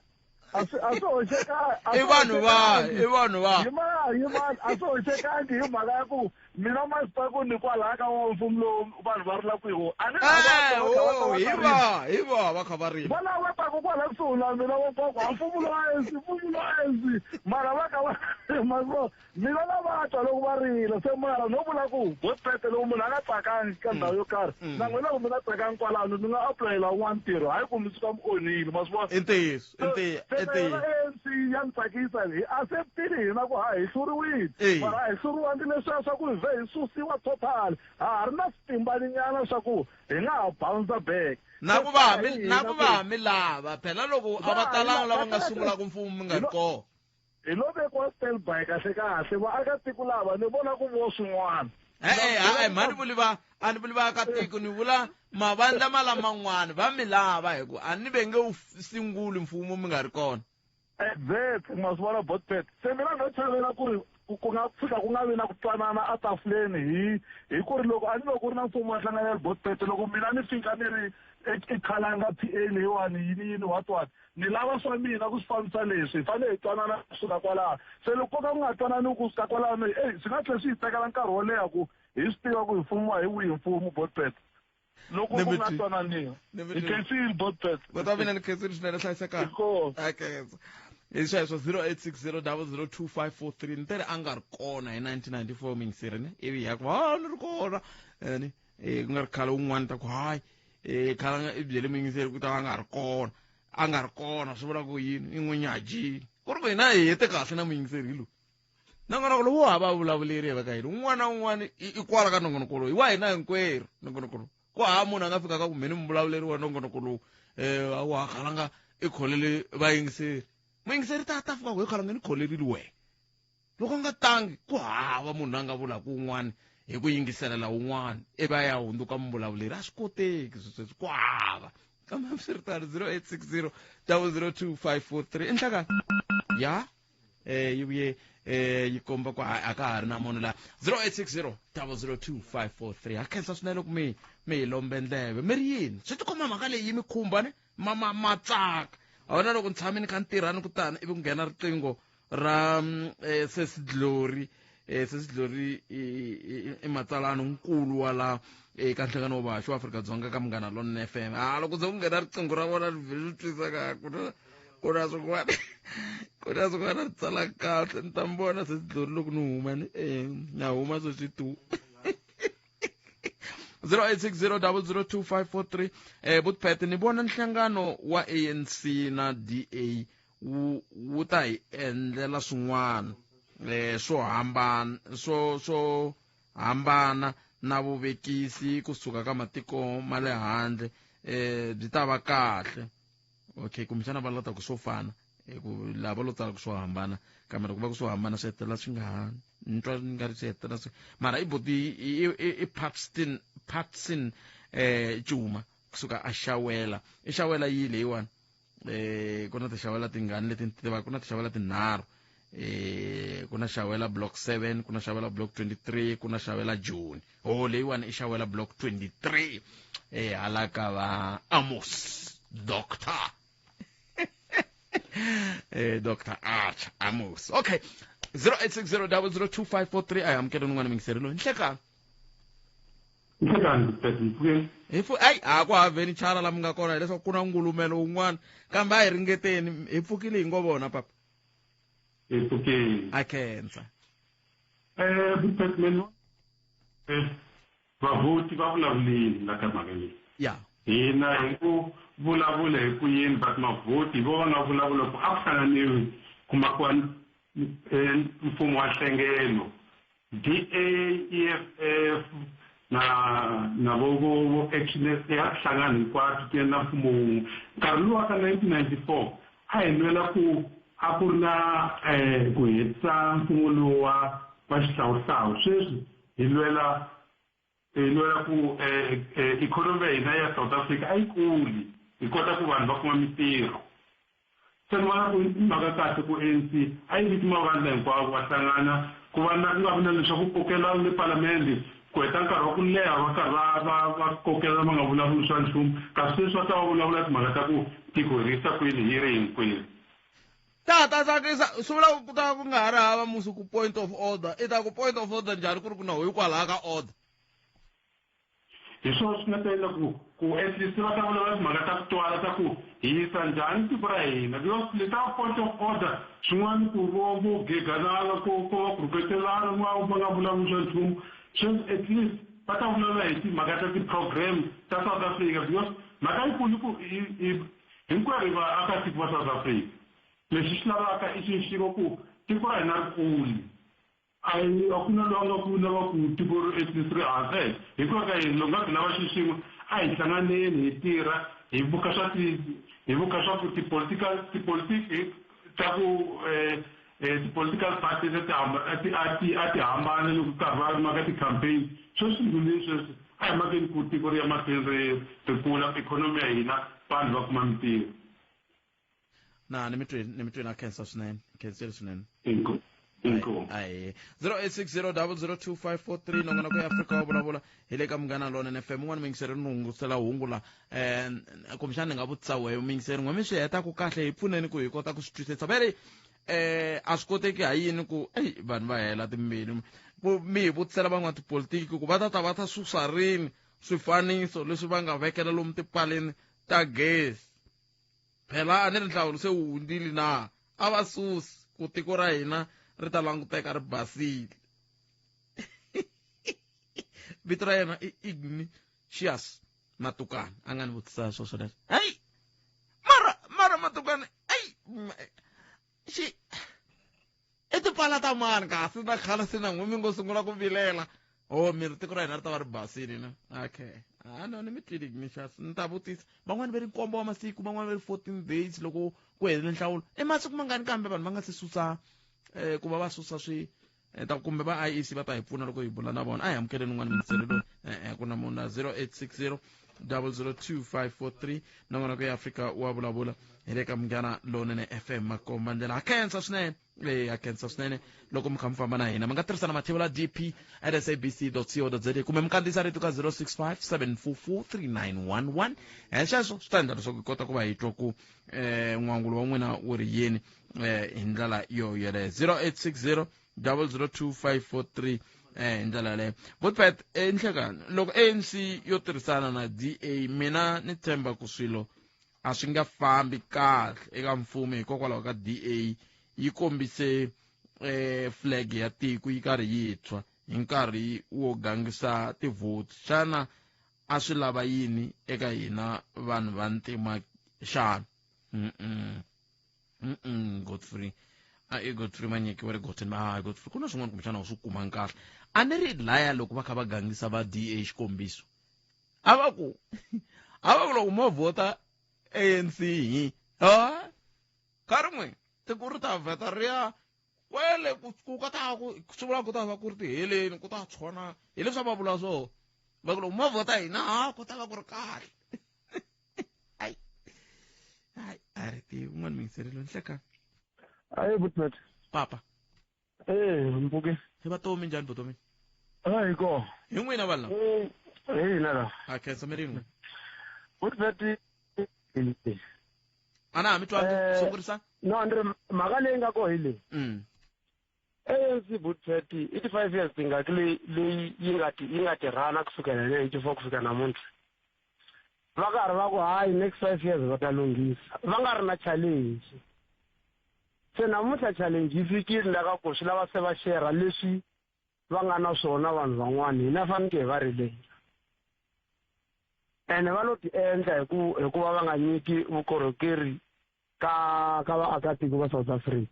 a swi hoxekangi i vanhu va a swi hoxekangi hi mhaka ya ku mina ma swi ta ku ni kwalaha ka mfumo lowu vanhu va rilaka hi wona a ni hi va va kha va rila va lava va taka kwalaha kusuhi na mina vonkokwa mfumo lowensi mara va kha va maso mina na vatwa loko va rila se mara no vula ku botpet loko munhu a nga tsakangi ka ndhawu yo karhi na n'wina loko mi nga tsakangi kwalano mi nga apulayela un'wana ntirho hayi ku mi suka mi onhile ma swi vona i ntiyiso ANC ya ni tsakisa hi acceptile hina ku ha hi hluriwile mara a hi hluriwangi leswiya swa ku hi vhe hi susiwa total ha ri na switimbaninyana swa ku hi nga ha bounce back na ku va mi lava phela loko a va talanga lava nga sungula ku mfumo mi nga ri kona hi lo vekiwa standby kahle vaakatiko lava ni vona ku vo swin'wana a ni vuli vaakatiko ni vula mavandla malaman'wana va mi lava hi ku a ni ve nge wu sunguli mfumo mi nga ri kona exact ma swi vona botpet se mina no chavela ku ri ku nga fika ku nga vi na ku twanana atafuleni hi ku ri loko a ni loko ku ri na mfumo wa hlanganela botpet loko mina ni fika ni ri ekhalanga PA leyiwani yini what ni lava swa mina ku swi fambisa leswi hi fanele hi twanana kusuka kwalaha se loko ko ka ku nga twanani kusuka kwalaha swi nga tlhela swi hi tekela nkarhi wo leha ku hi swi tiva ku hi mfumo hi wihi mfumo botpet loko ku nga twananiwa hi khensile botpet kota mina ni khensile swinene hlayisekaka okay hi sweswo 0860002543 ni tere a nga ri kona hi 1994 mingisiri ne ivi ya ku ni ri kona ni ku nga ri khale un'wana ta ku hayi khale i byele mingisiri ku ta a nga ri kona swi vula ku yini i n'winyajini ku ri ku hina hi hete kahle na mingisiri hi lowu na n'wana ku lowu hava vulavuleri hi veka hina un'wana na un'wana i kwala ka nongonoko lowu hi wa hina hinkwerhu nongonoko lowu ku hava munhu a nga fika ka ku mheni muvulavuleri wa nongonoko lowu wa khalanga i kholele vayingiseri muyingiseri ta fika ku hi khalanga ni kholerile wena loko nga tangi ku hava munhu a nga vulaka un'wana hi ku yingiselela un'wana ivi a ya hundzuka muvulavuleri a swi koteki sweswi ku hava kambe swi ri tani 0860002543 i nhlaka ya yi vuye yi komba ku a ka ha ri na munhu laha 0860002543 ha khensa swinene loko mi hi lombe ndleve mi ri yini swi tikomba mhaka leyi yi mi khumba ne matsaka a wona loko ni tshame ni kha ni tirhani kutani ivi ku nghena riqingho ra sesidlori i matsalano nkulu wa la eka nhlangano wa vaxi wa Afrika-Dzonga ka Munghana Lonene FM loko ze ku nghena riqingho ra vona ri vhele ri twisaka ku na swin'wana ri tsala kahle ni ta mi vona sesidlori loko ni huma na huma sweswi tu 0860002543 botpet ni vona nhlangano wa ANC na DA wu ta hi endlela swin'wana swo hambana na vuvekisi kusuka ka matiko ma le handle byi ta va kahle okay kumbexana va lota ku swo fana ku lava lo tsala ku swo hambana kambe loko va ku swo hambana swi hetelela swi nga ha nitwa ni nga ri swi hetelela mara i Patson Juma kusuka a xawela i xawela yi leyiwani ku na tixawela tingani leti ni tivaka ku na tixawela tinharhu ku na xawela block 7 ku na xawela block 23 ku na xawela June leyiwani i xawela block 23 hala ka va Amos Dr. Dr. Arch Amos okay 0860002543 I am getting one mingiseri lo nhlekani Nhlekani Mfukeni. Ai akwaveni chara la munga kona leswaku ku na ngulumelo un'wana kambe a hi ringeteni hi pfukile hi ngo vona papa. Mfukeni. A khensa. Butetmeno. Vavoti va vulavulile la ka mhaka leyi. Ya. Hina hi ku vulavula hi ku yini but mavhoti vona vulavula ku a ku hlanganiwi kuma ku mfumo wa nhlengelo DA EFF na vo actionist ya hlangana hinkwaswo ku endla mfumo wun'we nkarhi luwa ka 1994 a hi lwela ku a ku ri na ku hetisa mfumo lowu wa xihlawuhlawu sweswi hi lwela ku ikhonomi ya hina ya South Africa a yi kuli hi kota ku vanhu va kuma mitirho se ni vona ku mhaka kahle ku ANC a yi vitima vandla hinkwavo va hlangana ku va ku nga vi na leswaku kokela le palamende ku heta nkarhi wa ku leha va karhi va kokela va nga vulavuli swa nchumu kasi sweswi va ta va vulavula timhaka ta ku tiko hirisa kwini hi ri hinkwenu. Ta tsakisa swi vula ku ta ku nga ha ri hava musu ku point of order i ta ku point of order njhani ku ri ku na hikwalaha ka order. Hi swona swi nga ta endla ku at least va ta vulavula timhaka ta ku twala ta ku hi yisa njhani tiko ra hina because le ta point of order swin'wana ku vo geganala ko va ku rhuketelana va nga vulavuli swa nchumu so at least va ta vulavula hi timhaka ta ti-program ta South Africa because mhaka yikulu ku hinkwerhu vaakatiko va South Africa leswi swi lavaka i xixiko ku tiko ra hina ri kuli a ku na loyi a nga ku lava ku tiko at least ri hansi hikuva ka hina loko nga ku lava xiximo a hi hlanganeni hi tirha hi vuka swa ku tipolitiki ta ku ti-political parties a ti hambana loko karhi va ri maka ti-campaign sweswi leswi a hi makeni ku tiko ri ya mahlweni ri kula ikhonomi ya hina vanhu va kuma mitirho. Ni mitweni a khensa swinene khenseli swinene. Inkomu. Ayi 0860002543 nongonoko ya Afrika wa vulavula hi le ka Munghana Lonene FM un'wana mingiseri ni hungusela hungula kumbexana ni nga vutisa wehe mingiseri n'we mi swi heta ku kahle hi pfuneni ku hi kota ku swi twisisa veri a swi koteki ha yini ku vanhu va hela timbilu mi hi vutisela van'wana tipolitiki ku va ta susa rini swifaniso leswi va nga vekela lomu tipaleni ta gezi phela a ni ri nhlawulo se wu hundzile na a va susi ku tiko ra hina ri ta languteka ri basile. Vito ra yena i Ignatius Matukane a nga ni vutisa sweswo leswo mara Matukane i tipala ta mani kasi na khale se na n'we mi ngo sungula ku vilela miri tiko ra hina ri ta va ri basile na okay no ni mi twile Ignatius ni ta vutisa van'wani va ri nkombo wa masiku van'wani va ri 14 days loko ku helele nhlawulo masiku mangani kambe vanhu va nga se susa ku va susa swi ta kumbe va IEC va ta hi pfuna loko hi bula na vona a hi amukeleni n'wana mingiseri loyi ku na munhu na 0860002543 nongonoko ya Afrika wa vulavula hi le ka Munghana Lonene FM makomba ndlela a khensa swinene a khensa swinene loko mi kha mi famba na hina mi nga tirhisana mathevula dp@sabc.co.za kumbe mi kandziyisa rito ka 0657443911 sweswo swi ta endla leswaku hi kota ku va hi twa ku n'wangulo wa n'wina wu ri yini hi ndlela yo yeleyo 0860002543 hi ndlela yaleyo botpet nhlekani loko ANC yo tirhisana na DA mina ni tshemba ku swilo a swi nga fambi kahle eka mfumo hikokwalaho ka DA yi kombise flag ya tiko yi karhi yi tshwa hi nkarhi wo gangisa tivhoti xana a swi lava yini eka hina vanhu va ntima xana Godfrey Godfrey Manyeki wa ri Godfrey Godfrey ku na swin'wana kumbexana u swi kuma kahle a ni ri laya loko va kha va gangisa va DA xikombiso a va ku loko mo vhota ANC nkarhi n'we tiko ri ta vheta ri ya kwele ku ta ku swi vula ku ta va ku ri tiheleni ku ta tshwana hi leswi va vula swona va ku loko mo vhota hina ku ta va ku ri kahle a ri ti un'wana mingiseri lo nhleka Butmet papa Mpuke hi vatomi njhani vutomi ko hi n'wina vanhu lava nala a khensa mi rin'we Butmet a na ha mi twangi sungurisa no andre mhaka leyi nga ko hi leyi ANC Butfeti iti 5 years tingaki leyi yi nga tirhana kusukela le 84 kufika namuntlha. Va karhi va ku hayi next 5 years va ta lunghisa. Va nga ri na challenge. Se namuntlha challenge yi fikile la ka ku swi lava se va share leswi va nga na swona vanhu van'wana hina faneke va relay. Ene va lo ti endla hikuva va nga nyiki vukorhokeri ka vaakatiko va South Africa.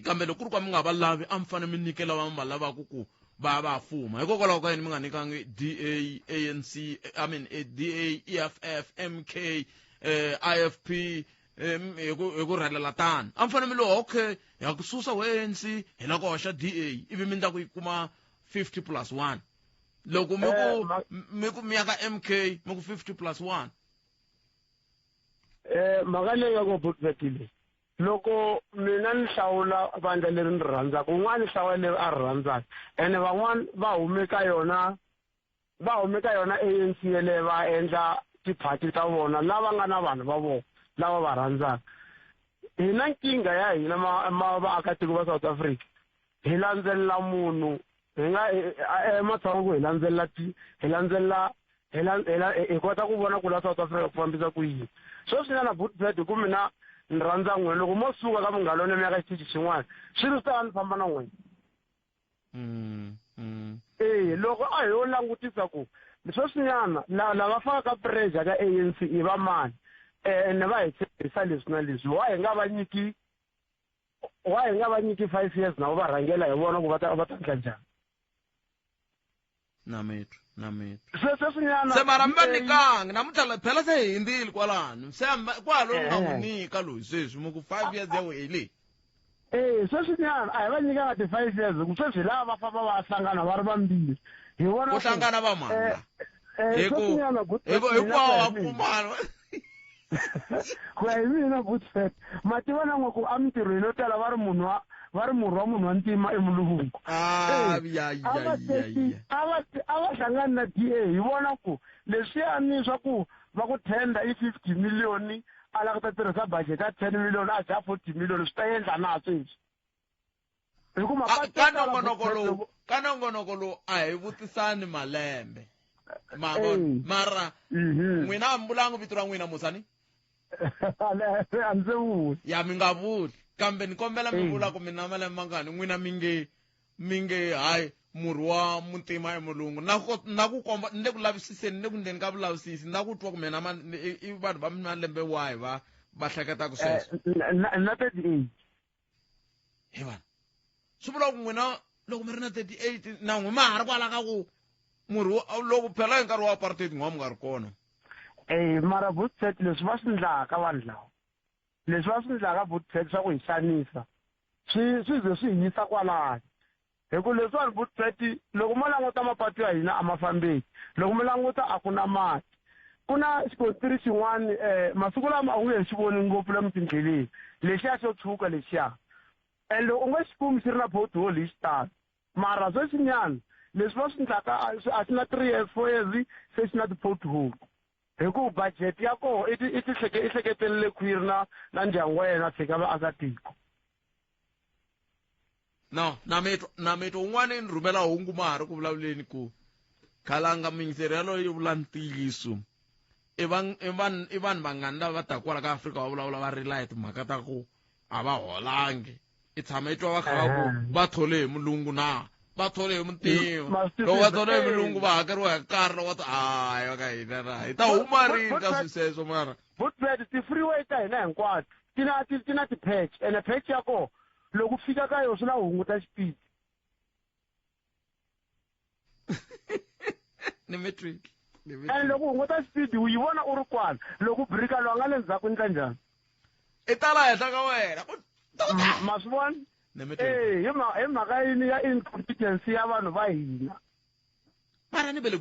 Kambe loko ku ri kwa mi nga va lavi a mi fane mi nyikela va mi va lavaka ku va fuma hikokwalaho ka yini mi nga nikangi DA ANC DA EFF MK IFP hi ku rhelela tani a mi fane mi lo okay ya ku susa ANC hi la ku hoxa DA ivi mi ndla ku yi kuma 50+1 loko mi ya ka MK mi ku 50+1 mhaka leyi ya ku Butfeti loko mina ni hlawula vandla leri ni rhandzaka un'wana ni hlawula leri a ri rhandzaka ene van'wana va hume ka yona ANC yeleyo va endla tiphati ta vona lava nga na vanhu va vona lava va rhandzaka. Hina nkinga ya hina vaakatiko va South Africa hi landzelela munhu hi nga ematshan'wini hi kota ku vona ku la South Africa ku fambisa ku yini. So swi na Butfeti ku mina ni rhandza n'wina loko mo suka ka mungalone mi ya ka xitichi xin'wana swi ri swi ni famba na n'wina. Loko a hi yo langutisa ku sweswinyana lava fakaka pressure ka ANC i va mani ene va hi tshembisa leswi na leswi wa hi nga va nyiki 5 years na va rhangela hi vona ku va ta endla njhani. na metro se mara mi va nikangi namuntlha phela se hi hindzile kwalano se kwalo mi nga n'wi nyika loyi sweswi mi ku 5 years ya wele. Sweswinyana a hi va nyikanga ti 5 years ku sweswi lava va famba va hlangana va ri vambirhi hi vona ku hlangana va mani hinkwawo wa kumana ku ya hi mina Butfeti ma tiva na n'we ku emintirhweni yo tala va ri murhi wa munhu wa ntima emulungu. A va hlangani na DA hi vona ku leswiyani swa ku va ku tender i 50 million a lava ku ta tirhisa budget ya 10 million a dya 40 million swi ta endla na sweswi. Ka nongonoko lowu a hi vutisani malembe mara n'wina a mi vulangi vito ra n'wina musani a ndzi vuli ya mi nga vuli kambe ni kombela mi vula ku mina malembe mangani n'wina mi nge hayi murhi wa muntima emulungu na ku komba ni le ku lavisiseni ni le ku ndeni ka vulavisisi na ku twa ku mina i vanhu va malembe wahi va hleketaka sweswo na 38 hi vana swi vula ku n'wina loko mi ri na 38 na n'we ma ha ri kwala ka ku murhi loko phela hi nkarhi wa apartheid n'wa mi nga ri kona. Mara Butfeti leswi va swi ndlaka vanhu lava leswi va swi ndlaka Butfeti swa ku hi xanisa swi ze swi hi yisa kwalano hikuva leswiwani Butfeti loko mo languta mapatu ya hina a ma fambeki loko mo languta a ku na mati ku na xikontiri xin'wani masiku lama a wu nge xi voni ngopfu le mitindleleni lexiya xo tshuka lexiya and loko u nga xi kumi xi ri na pothole hi xitalo mara sweswinyana leswi va swi ndlaka a xi na 3 years 4 years se xi na ti-pothole hikuva budget ya koho i hleketelele khwiri na ndyangu wa yena tshika vaakatiko. na metro un'wana ni rhumela hungu ma ha ri ku vulavuleni ku khalanga mingiseri yaloyo yi vula ntiyiso i vanhu vangani lava va taka kwala ka Afrika va vulavula va rila hi timhaka ta ku a va holangi i tshama i twa va kha ku va thole hi mulungu na va thole hi muntima loko va thole hi mulungu va hakeriwa hi nkarhi loko va ta hayi va ka hina hi ta huma rini ka swiseswo mara Butfeti ti-freeway ta hina hinkwato ti na ti-patch ene patch ya koho loko fika ka yona swi na hunguta speed ni metric and loko hunguta speed yi vona u ri kwana loko brika lo nga le ndzhaku ndla njhani i tala henhla ka wena ma swi vona hi mhaka yini ya incompetence ya vanhu va hina mara ni ve le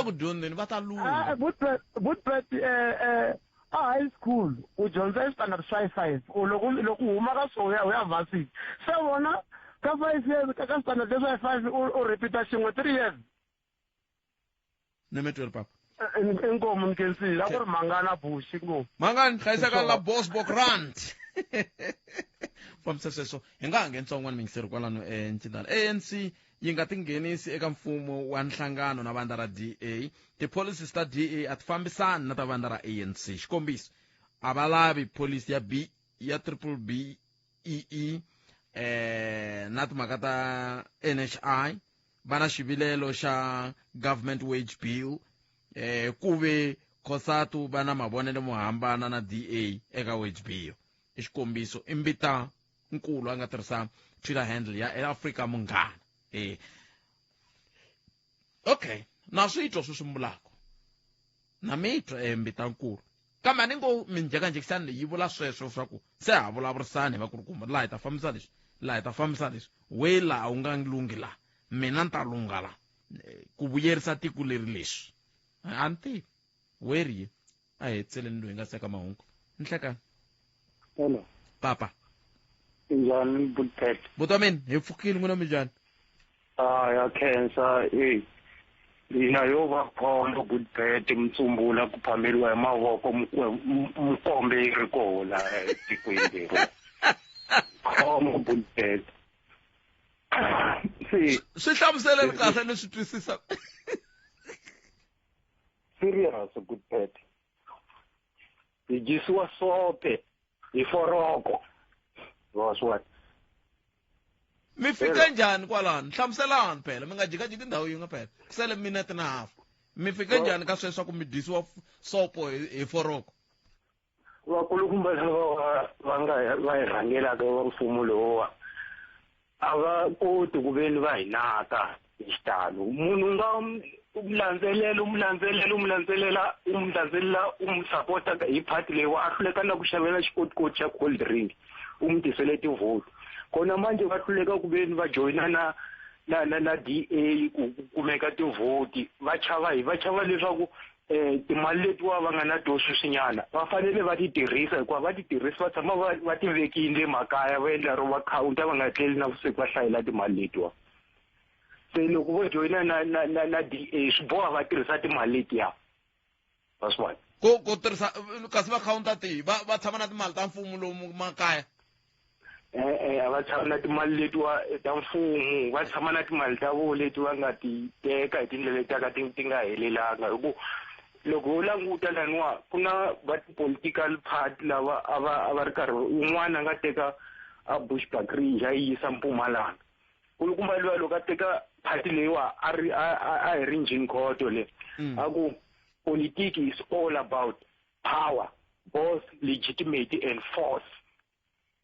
ku dyondzeni va ta lula Butfeti a high school u dyondza standard 5 loko huma ka swoya u ya varsity se vona ka 5 years ka standard 5 u repeata xin'we 3 years ni metro papa inkomo nkensile a ku ri mangana bushi ngopfu mangani hlayiseka la Bosbok Rand fambisa sweswo hi nga ha nghenitson'wana mingiseri kwalano ncintana ANC yi nga tinghenisi eka mfumo wa nhlangano na vandla ra DA. Tipolicies ta DA a ti fambisani na ta vandla ra ANC. Xikombiso, a va lavi polisi ya triple BEE na timhaka ta NHI, va na xivilelo xa government wage bill, ku ve COSATU va na mavonelo mo hambana na DA eka wage bill. I xikombiso, i mbita nkulu a nga tirhisa Twitter handle ya Afrika Munghana. Okay, na switwa swimbulako na mitwa mbita nkulu kambe a ni ngo minjhekanjhekisani leyi vula sweswo swa ku se ha vulavurisani va kulukumba laha hi ta fambisa leswi laha hi ta fambisa leswi we laha u nga lungi laha mina ni ta lunga laha ku vuyerisa tiko leri leswi a ni tivi weriye a hi tseleni loyi nga seka mahungu ni hlekani hello papa njhani Budpet butamini hi pfukile n'wina minjhani ya khensa hina yo va khombo Budpet mtsumbula ku phameriwa hi mavoko mkombe yi ri kola etikweni leri khombo Budpet swi hlamuseleni kahle ni swi twisisa serious Budpet hi jisiwa sope hi foroko was what mi fika njhani kwalano hlamuselani phela mi nga jikajiki ndhawu yin'we phela kusele minute na hafu mi fika njhani ka sweswo ku mi dyisiwa sopo hi foroko vakulukumba lava va hi rhangelaka va mfumo lowa a va koti ku veni va hi naka hi xitalo munhu nga umlandzelela umsupporta hi party leyi a hluleka na ku xavela xikotikoti xa cold drink tisele tivhoti kona manje va hluleka ku veni va joyina na DA ku kumeka tivhoti va chava leswaku timali letiwa va nga na to sweswinyana va fanele va ti tirhisa hikuva va ti tirhisa va tshama va ti vekile makaya va endla ro va khawunta va nga tleli na vusiku va hlayela timali letiwa se loko vo joyina na DA swi boha va tirhisa timali letiya that's why ku tirhisa kasi va khawunta tihi va tshama na timali ta mfumo lomu makaya va tshama na timali letiwa ta mfumo va tshama na timali ta vo leti va nga ti teka hi tindlela ta ti nga helelanga hi ku loko u languta laniwa ku na va political party lava a va ri karhi un'wana nga teka a Bushbuckridge a yisa Mpumalanga kulukumba luwa loko a teka party leyiwa a hi ri njhini khoto le a ku politics is all about power both legitimate and force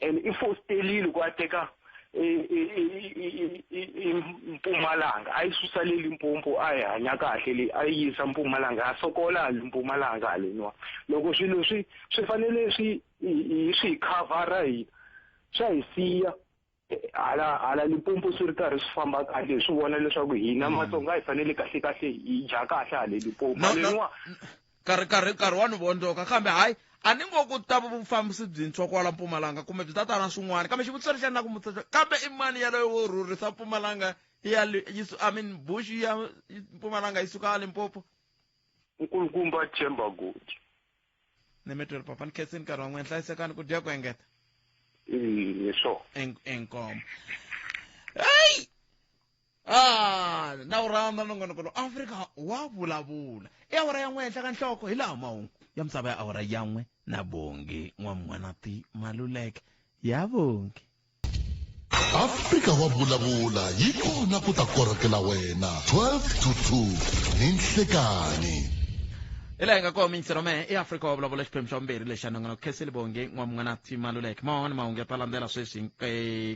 and if force telile ku a teka Mpumalanga a yi susa le Limpopo a hi hanya kahle le a yi yisa Mpumalanga a sokola Mpumalanga leniwa loko swilo swi fanele swi cover hi swa hi siya hala Limpopo swi ri karhi swi famba kahle swi vona leswaku hina Matsonga hi fanele kahle hi dya kahle hala Limpopo leniwa karhi wa ni vondoka kambe hayi a ni ngo ku ta vufambisi byintshwa kwala Mpumalanga kumbe byi ta ta na swin'wana kambe xivutiso lexi na ku mutsa kambe i mani yaloyo wo rhurhisa Mpumalanga Bush ya Mpumalanga yi suka Limpopo nkulukumba Themba Godi ni metwela papa ni khensini nkarhi wa n'wena hlayisekani ku dya ku engeta so enkomo hey na u rhandza nongonoko lo Afrika wa vulavula i awara ya n'we henhla ka nhloko hi laha mahungu ya misava ya awara ya n'we na Bongi N'wamwanati Maluleke ya Bongi Afrika wa vulavula yi kona ku ta korokela wena 12 to 2 ni nhlekani ila hi nga koma mintsiro mehe i Afrika wa vulavula xiphemu xa vumbirhi lexi anongana Khensile Bongi N'wamwanati Maluleke mahungu ya ta landzela sweswi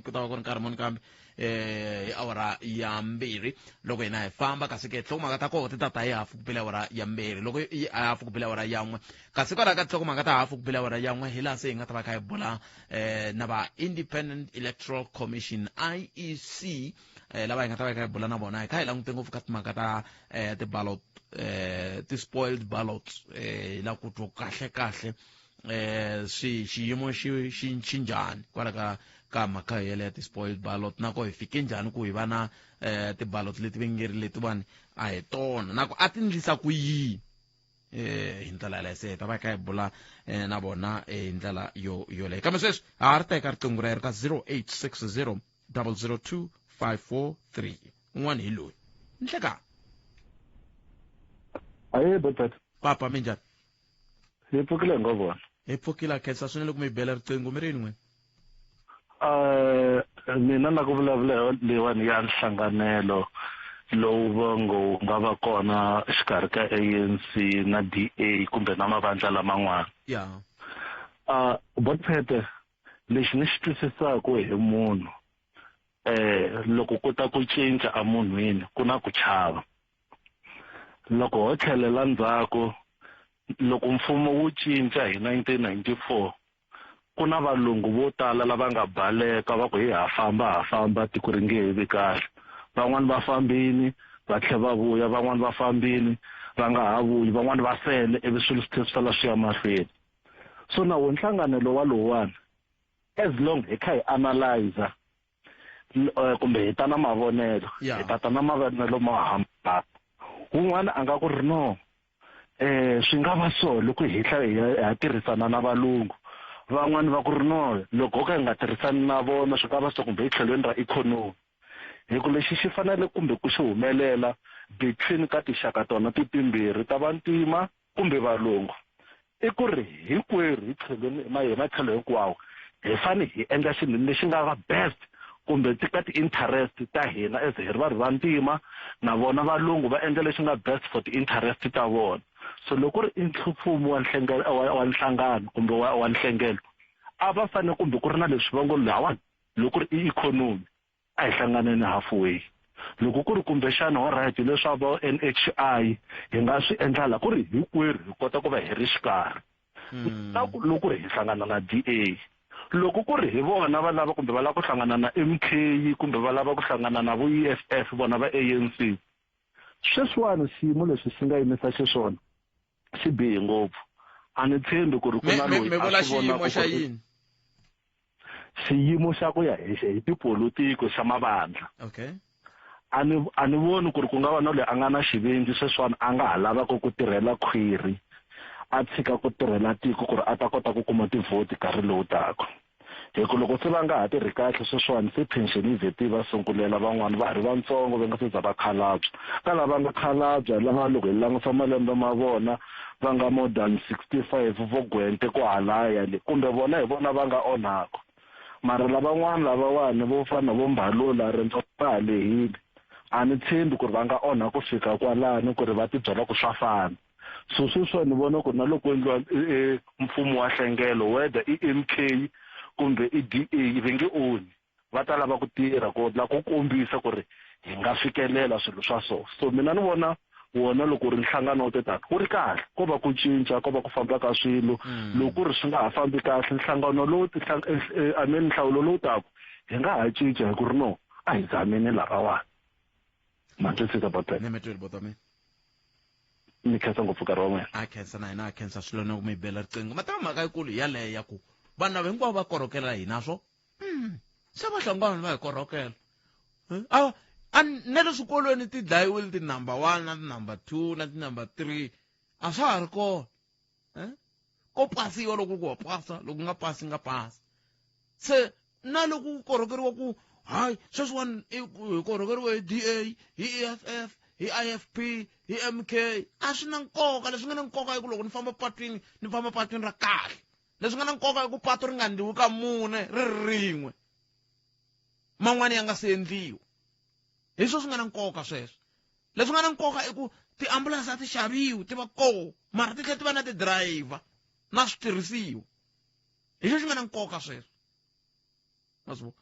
ku ta va ku ri nkarhi muni kambe hi awara ya mbirhi loko hina hi famba kasi ke nhlokomhaka ta koho ti tata hi hafu ku bile awara ya mbirhi loko hi hafu ku bile awara ya n'we kasi kwalaho ka nhlokomhaka ta hafu ku bile awara ya n'we hi laha se hi nga ta va kha hi bula na va Independent Electoral Commission IEC lava hi nga ta va kha hi bula na vona hi kha hi langute ngopfu ka timhaka ta ti-ballot ti-spoiled ballots la ku twa kahle xiyimo xi njhani kwala ka mhaka yele ya ti-spoiled ballot nako hi fike njhani ku hi va na ti-ballot leti va nge ri letiwani a hi tona nako a ti ndlisa ku yini hi ndlela leyi se ta va ka hi bula na vona hi ndlela yoleyo kambe sweswi ha ri teka riqingho ra ka 0860 002 543 un'wana hi loyi nhlekani Aye Botat. papa minjhani Hi pfukile ngopfu. hi pfukile khensa swinene ku mi bela riqingho mi rini n'wina Mina na ku vulavula leyiwani ya nhlanganelo lowu va nga va kona exikarhi ka ANC na DA kumbe na mavandla laman'wana. ya Botat, lexi ni xi twisisaka hi munhu loko ku ta ku cinca a munhwini ku na ku chava. Loko ho tlhelela ndzhaku loko mfumo wu cinca hi 1994 ku na valungu vo tala lava nga baleka va ku hi ha famba tiko ri nge vi kahle. Van'wani va fambini va tlhela va vuya, van'wani va fambini va nga ha vuyi, van'wani va sele ivi swilo swi sala swi ya mahlweni. So na wo nhlanganelo wa lowani as long hi kha hi analyzer kumbe hi ta na mavonelo hi ta na mavonelo mo hambana. Un'wana a nga ku ri no swi nga va so loko hi tirhisana na valungu. Van'wani va ku ri no loko ho ka hi nga tirhisani na vona swi nga va so kumbe hi tlhelweni ra ikhonomi. Hi ku lexi xi fanele kumbe ku xi humelela between ka tinxaka tona timbirhi ta vantima kumbe valungu i ku ri hinkwerhu hi tlhelweni matlhelo hinkwawo hi fanele hi endla xilo lexi nga va best kumbe ka ti-interest ta hina as hi ri va ri vantima na vona valungu va endla lexi nga best for ti-interest ta vona. So loko ri mfumo wa nhlangano kumbe wa nhlengelo a va fanele kumbe ku ri na leswi va ngo lawani loko ri i ikhonomi a hi hlanganeni halfway. Loko ku ri kumbexana all right leswa va NHI hi nga swi endla ku ri hinkwerhu hi kota ku va hi ri xikarhi. Loko hi hlangana na DA loko ku ri hi vona va lava kumbe va lava ku hlangana na MK kumbe va lava ku hlangana na vo EFF vona va ANC sweswiwani xiyimo leswi swi nga yimisa xiswona xi bihi ngopfu. A ni tshembi ku ri ku na loyi a swi vona ku xiyimo xa ku ya hi tipolotiko xa mavandla. Okay. A ni voni ku ri ku nga va na loyi a nga na xivindzi sweswiwani a nga ha lavaka ku tirhela khwiri a tshika ku tirhela tiko ku ri a ta kota ku kuma tivhoti nkarhi lowu taka. Hikuva loko se va nga ha tirhi kahle sweswiwani se pension yi vheti va sungulela van'wani va ha ri vantsongo va nga se za va khalabya. Ka lava nga khalabya lava loko hi langutisa malembe ma vona va nga more than 65 vo gwente ku halaya le kumbe vona hi vona va nga onhaka. Mara lavan'wana lavawani vo fana vo Mbalula rendzo va lehile a ni tshembi ku ri va nga onha ku fika kwalani ku ri va tibyela ku swa fana. So sweswo ni vona ku na loko endliwa mfumo wa nhlengelo whether i MK kumbe i DA va nge oni va ta lava ku tirha ku la ku kombisa ku ri hi nga fikelela swilo swa so. So mina ni vona wona loko ri nhlangano wo teta ku ri kahle ko va ku cinca ko va ku famba ka swilo loko ri swi nga ha fambi kahle nhlangano lowu nhlawulo lowu tako hi nga ha cinca hi ku ri no a hi zameni lavawani. Matwisisa Botat. Ne metwele botame. Ni khensa ngopfu nkarhi wa n'wina. A khensa na hina a khensa swilo na ku mi bela riqingho matama mhaka yikulu yaleyo ya ku vanhu lava hinkwavo va korhokela hina swo se va hlangana va hi korhokela a ne le swikolweni ti dlayiwile ti-number 1 na ti-number 2 na ti-number 3 a swa ha ri kona ko pasiwa loko ku wa pasa loko nga pasi nga pasi se na loko ku korhokeriwa ku hayi sweswiwani hi korhokeriwa hi DA hi EFF hi IFP hi MK a swi na nkoka leswi nga na nkoka i ku loko ni famba patwini ra kahle leswi nga na nkoka i ku patu ri nga ndliwi ka mune ri rin'we man'wani ya nga se endliwa hi swi nga na nkoka sweswo. Leswi nga na nkoka i ku tiambulanse a ti xaviwi ti va koho mara ti tlhela ti va na ti-driver na switirhisiwa hi xo xi nga na nkoka sweswo maswo.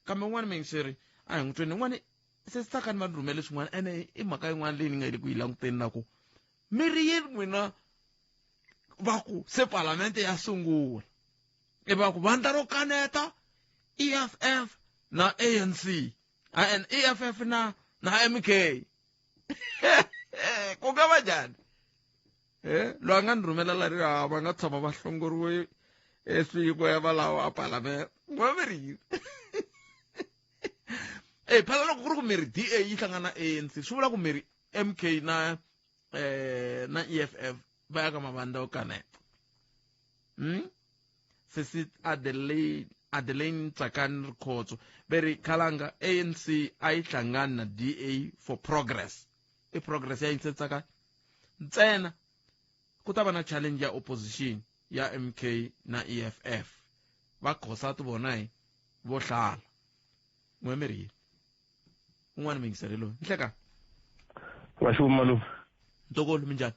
Kambe n'wana mingiseri a hi n'wi tweni n'wana se sitaka ni va ni rhumele swin'wana ene i mhaka yin'wana leyi ni nga yi ku yi languteni na ku mi ri yini n'wina va ku se palamende ya sungula i va ku vandla ro kaneta EFF na ANC and EFF na MK ku nga va njhani loyi a nga ni rhumela la ri va nga tshama va hlongoriwe eswiko ya valawa a palamende va mi ri yini phela loko ku ri ku miri DA yi hlangana na ANC swi vula ku miri MK na EFF ba ka mabanda o kaneta se sit Adeline Tsakani Rikhotso beri khalanga ANC ayihlangana na DA for progress progress ya intsetsa ka ntsena ku ta va na challenge ya opposition ya MK na EFF va Khosatu bona vo hlala n'wemeri un'wana mingiselelo nhleka wa xumalo ntokolo minjani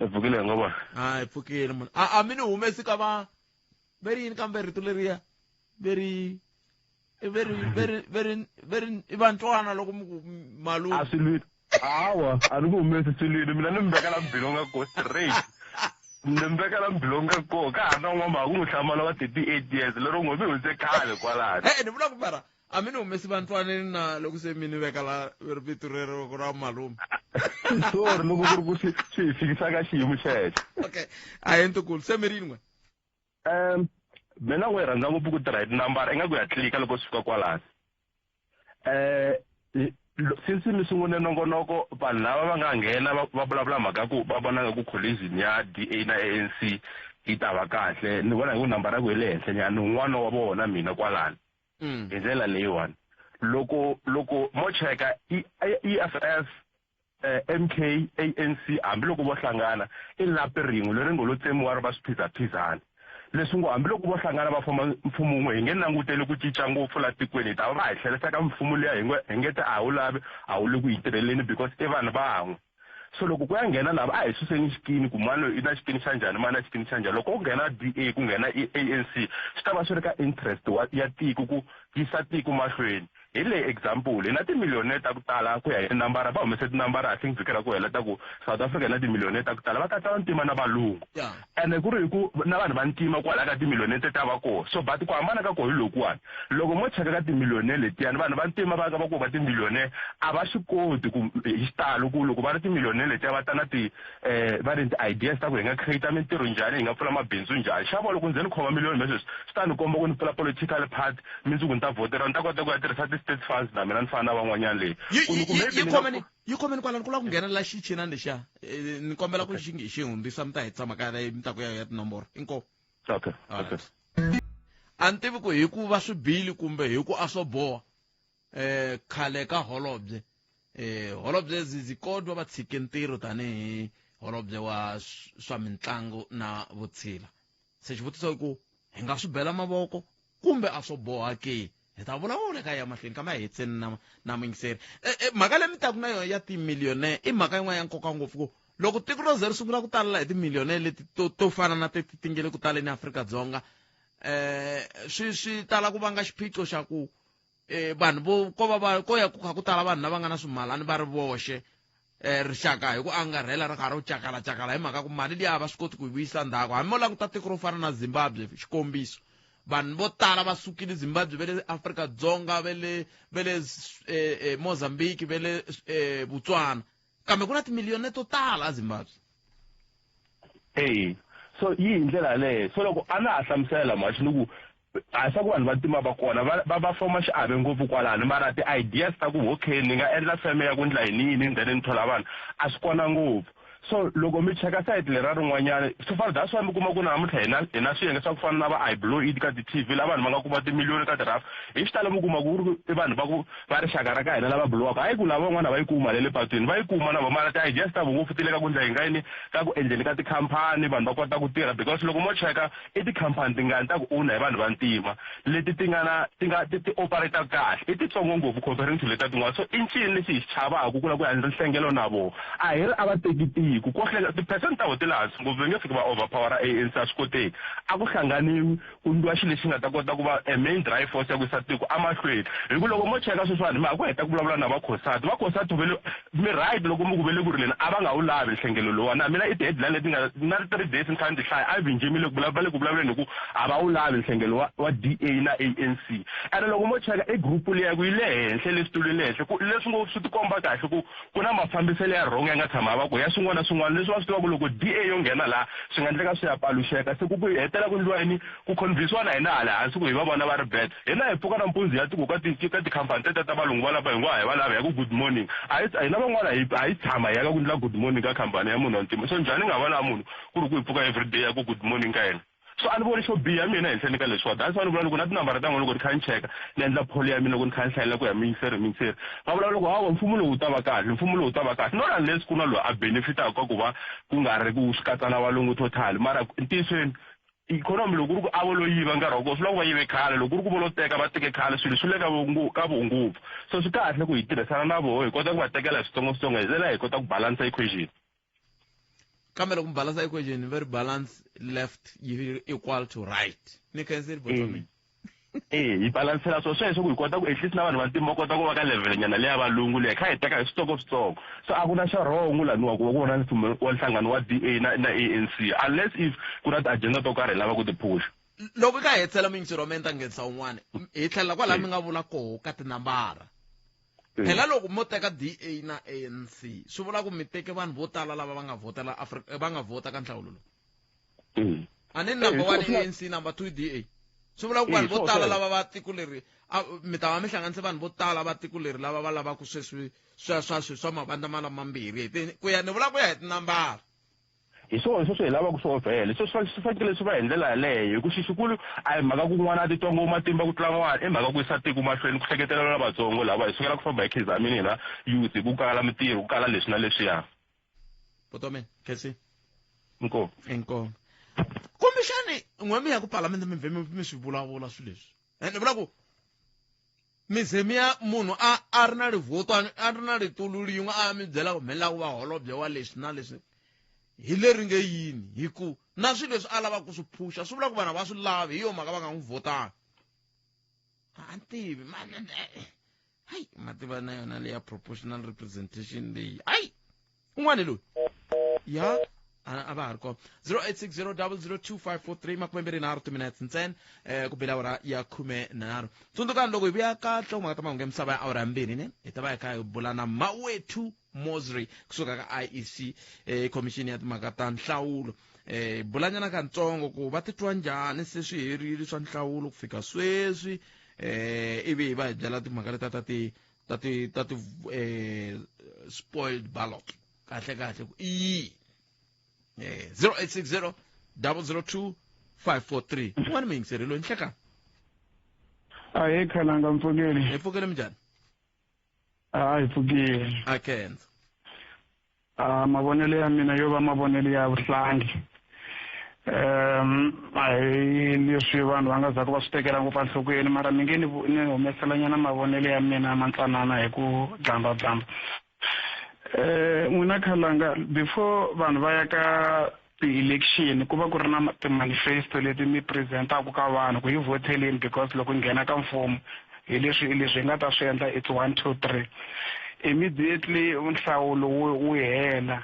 epfukile ngoba epfukile munhu a mini humesi ka va veri kambe rito leriya veri vantwana loko malu asilwini hawa a ni ku humesi silwini mina ni mbekela mbilonga go straight ni mbekela mbilonga go ka ha na n'wamba ku n'wi hlamala wa 38 years lero n'wi hundze khale kwalani ni vula ku mara a mini humesi vantwaneni na loko se mini vekala vito rero ra malume sorry loko ku ri ku swi fikisa ka xiyimo xexo okay a hi ntukulu se mirin'we mina n'wi rhandza ngopfu ku tirha hi tinambara i nga ku ya tlilika loko swi fika kwalani since mi sungule nongonoko vanhu lava va nga nghena va vulavula mhaka ku va vonaka ku collision ya DA na ANC yi ta va kahle ni vona hi ku nambara ku hi le henhla nyana ni un'wana wa vona mina kwalani hi ndlela leyiwani loko mo cheka EFF MK ANC hambiloko vo hlangana i lapi rin'we leri ngo lo tsemiwa ri va swiphizaphizana leswi ngo hambiloko vo hlangana va famba mfumo wun'we hi nge languteli ku cinca ngopfu la tikweni hi ta va hi hlerisa ka mfumo liya hi nge te a wu lavi a wu le ku yi tirheleni because i vanhu van'we so loko ku ya nghena lava a hi suseni xikini ku mani loyi i na xikini xa njhani mani na xikini xa njhani loko ku nghena DA ku nghena ANC swi ta va swi ri ka interest ya tiko ku yisa tiko mahlweni hi leyi example hi na timiliyonere ta ku tala ku ya hi nambara va humese tinambara I think vhikela ku hela ta ku South Africa na timiliyonere ta ku tala va katsa vantima na valungu ene ku ri hi ku na vanhu vantima kwala ka timiliyonere ta va koho so but ku hambana ka koho hi lokuwani loko mo cheka ka timiliyonere letiyani vanhu vantima va ka va koho va timiliyonere a va swi koti ku hi xitalo ku loko va ri timiliyonere letiya va ta na va ri ti-ideas ta ku hi nga create mintirho njhani hi nga pfula mabindzu njhani xava loko ndze ni khoma miliyoni mesweswi swi ta ni komba ku ni pfula political party mindzuku ni ta votera ni ta kota ku ya tirhisa ti-state funds na mina ni fana na van'wanyana leyi yi khomeni kwalani ku la ku nghenelela xichinani lexiya ni kombela ku xi hundzisa mi ta hi tshama ka mi ta ku ya tinomboro inkomu okay a ni tivi ku hi ku va swibili kumbe hi ku a swo boha khale ka holobye holobye zizikodwa va tshike ntirho tanihi holobye wa swa mitlangu na vutshila se xivutiso i ku hi nga swi bela mavoko kumbe a swo boha ke hi ta vulavula ka ya mahlweni kama hi hetseni na mingiseri mhaka leyi mi taku na yona ya timiliyonere i mhaka yin'wana ya nkoka ngopfu ku loko tiko ro ze ri sungula ku talela hi timiliyonere leti to fana na ti nge le ku taleni Afrika-Dzonga swi tala ku vanga xiphiqo xa ku vanhu ko ya ku kha ku tala vanhu lava nga na swimalani va ri voxe rixaka hi ku angarhela ri karhi u cakala hi mhaka ku mali liya a va swi koti ku yi vuyisa ndzhaku hambi mo languta tiko ro fana na Zimbabwe xikombiso vanhu vo tala va sukile Zimbabwe ve le Afrika-Dzonga ve le Mozambique ve le Botswana kambe ku na timiliyonere to tala Zimbabwe so yi hi ndlela leyo so loko a na ha hlamusela maxi ni ku a sa ku vanhu vantima va kona va foma xiave ngopfu kwalani mara ti-ideas ta ku okay ni nga endla feme ya ku ndla yini then ni thola vanhu a swi kona ngopfu so loko mi cheka sayiti lera rin'wanyana swi fana that's why mi kuma ku namuntlha hi na swiyenge swa ku fana na va iblow it ka ti-TV la vanhu va nga kuma timiliyoni ka tirafu hi xitalo mi kuma ku ri i vanhu va rixaka ra ka hina lava bulowaka hayi ku lava van'wana va yi kuma le patwini va yi kuma na vomala ti-ideas ta ngopfu ti le ka ku ndla hi nga yini ka ku endleni ka tikhampani vanhu va kota ku tirha because loko mo cheka i tikhampani tingani ta ku own hi vanhu vantima leti ti operata kahle i titsongo ngopfu comparing to leta tin'wana so i ncini lexi hi xi chavaku ku la ku endla nhlengelo na vona a hi ri a va teki ku kohleka tiphesente ta vo ti le hansi ngopfu va nge fiki va overpowera ANC a swi koteki a ku hlanganiwi ku ndliwa xilo lexi nga ta kota ku va a main drive force ya ku yisa tiko amahlweni hi ku loko mo cheka sweswiwani ma ku heta ku vulavula na vakhosati mi right loko mi ku vele ku ri leni a va nga wu lavi nhlengelo lowani na mina i ti-headline leti nga na 3 days ni kha ni ti hlaya a vinjimile va le ku vulavuleni hi ku a va wu lavi nhlengelo wa DA na ANC ene loko mo cheka i group leya ku yi le henhle leswitulweni le henhle leswi ngopfu swi tikomba kahle ku na mafambiselo ya wrong ya nga tshama va ku ya swin'wana swin'wana leswi va swi tivaka loko DA yo nghena la swi nga endleka swi ya paluxeka se ku hetela ku endliwa yini ku convince-wa na hina hala hansi ku hi va vona va ri bad hina hi pfuka nampundzu ya tiku ka tikhampani tete ta valungu va lava hi ngo hi va lava ya ku good morning hina van'wana hi tshama hi ya ka ku endla good morning ka khampani ya munhu wa ntima so njhani nga va la munhu ku ri ku hi pfuka everyday ya ku good morning ka yena so a ni voni xo biha mina henhleni ka leswiwa that's why ni vula loko na tinambara ta n'wina loko ni kha ni cheka ni endla pholo ya mina loko ni kha ni hlayela ku ya miyimiseri va vula loko hawa mfumo lowu ta va kahle not unless ku na loyi a benefitaka ku va ku nga ri ku swi katsa na valungu total mara ntisweni ikhonomi loko ku ri ku avo lo yiva nkarhi wa kona swi lava ku va yive khale loko ku ri ku vo lo teka va teke khale swilo swi le ka vungopfu so swi kahle ku hi tirhisana na voho hi kota ku va tekela hi switsongoswitsongo hi ndlela hi kota ku balansa equation kambe loko balance equation very balance left equal to right ni khanseri bottom hi balansela sweswo ku hi kota ku at least na vanhu vantima va kota ku va ka level nyana leya valungu leyi kha hi teka hi switsongo so a ku na xa wrong laniwa ku va ku vona nchumu wa nhlangano wa DA na ANC unless if ku na ti-agenda to karhi hi lava ku ti-push loko ka hetsela minxiromento a nghenisa wun'wana hi tlhelela kwalaha mi nga vula koho ka tinambara phela loko mo teka DA na ANC swi vula ku mi teke vanhu vo tala lava va nga votela va nga vota ka nhlawulo lowu a ni number 1 ANC number 2 DA swi vula ku vanhu vo tala lava va tiko leri mi ta va mi hlanganise vanhu vo tala va tiko leri lava va lavaka sweswi swa mavandla mambirhi ku ya ni vula ku ya hi tinambara hi swona sweswo hi lavaka swo vhele so swi fanekele swi va hi ndlela yaleyo hi ku xixikulu a hi mhaka ku n'wana a titsongo matimba ku tlula n'wana i mhaka ku yisa tiko mahlweni ku hleketelela lavatsongo lava hi sukela ku famba hi khizamini hina youth ku kala mitirho ku kala leswi na leswiya Potomen kesi inkomo kumbexani n'we mi ya ku palamende mi swi vulavula swilo leswi ende vula ku mizemi ya munhu a ri na rivoto a ri na ritulu rin'we a mi byela ku mhela ku va holobye wa leswi na leswi hi leri nge yini hi ku na swilo leswi a lava ku swi phusha swi vula ku vanhu va swi lavi hi yo mhaka va nga n'wi votanga a ntivi hayi mativa na yona leya proportional representation leyi hayi un'wana loyi ya a va ha ri kona 0860002543 makumembirhi nharhu timinutes ntsena ku bela awara ya 13 tsundzukani loko hi vuya ka nhlokomhaka ta mahungu ya misava ya awara yambirhi ne hi ta va hi kha hi bula na Mawethu Mosri kusuka ka IEC commission ya timhaka ta nhlawulo bulanyana ka ntsongo ku va titwa njhani se swi herile swa nhlawulo ku fika sweswi ivi hi va hi byela timhaka leta ta ti spoiled ballot kahle ku 0860002543 un'wana mi yingiseri loyi nhlekani hi khalanga Mfukeni hi pfukele minjhani hi pfukile a khensa mavonelo ya mina yo va mavonelo ya vuhlangi hi leswi vanhu va nga zaka va swi tekela ngopfu enhlokweni mara mi nge ni humeselanyana mavonelo ya mina mantsanana hi ku dzamba n'wina khalanga before vanhu va ya ka ti-election ku va ku ri na ti-manifesto leti mi presentaka ka vanhu ku hi voteleni because loko nghena ka mfumo hi leswi hi nga ta swi endla it's 1 2 3 immediately nhlawulo wu hela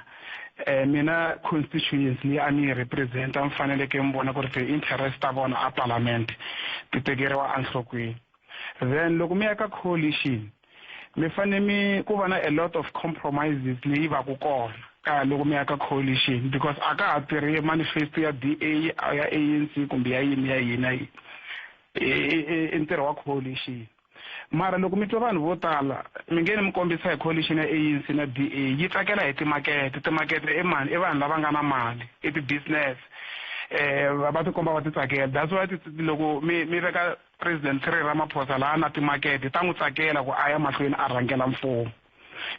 mina constituency leyi a ni yi representa mi faneleke mi vona ku ri ti-interest ta vona a parliament ti tekeriwa enhlokweni then loko mi ya ka coalition mi fanele ku va na a lot of compromises leyi va ku kona loko mi ya ka coalition because a ka ha tirhi manifesto ya DA ya ANC kumbe ya yini i ntirho wa coalition mara loko mi twa vanhu vo tala mi nge ni mi kombisa hi coalition ya ANC na DA yi tsakela hi timakete i vanhu lava nga na mali i ti-business va tikomba va ti tsakela that's why loko mi veka president Cyril Ramaphosa laha na timakete ta n'wi tsakela ku a ya mahlweni a rhangela mfumo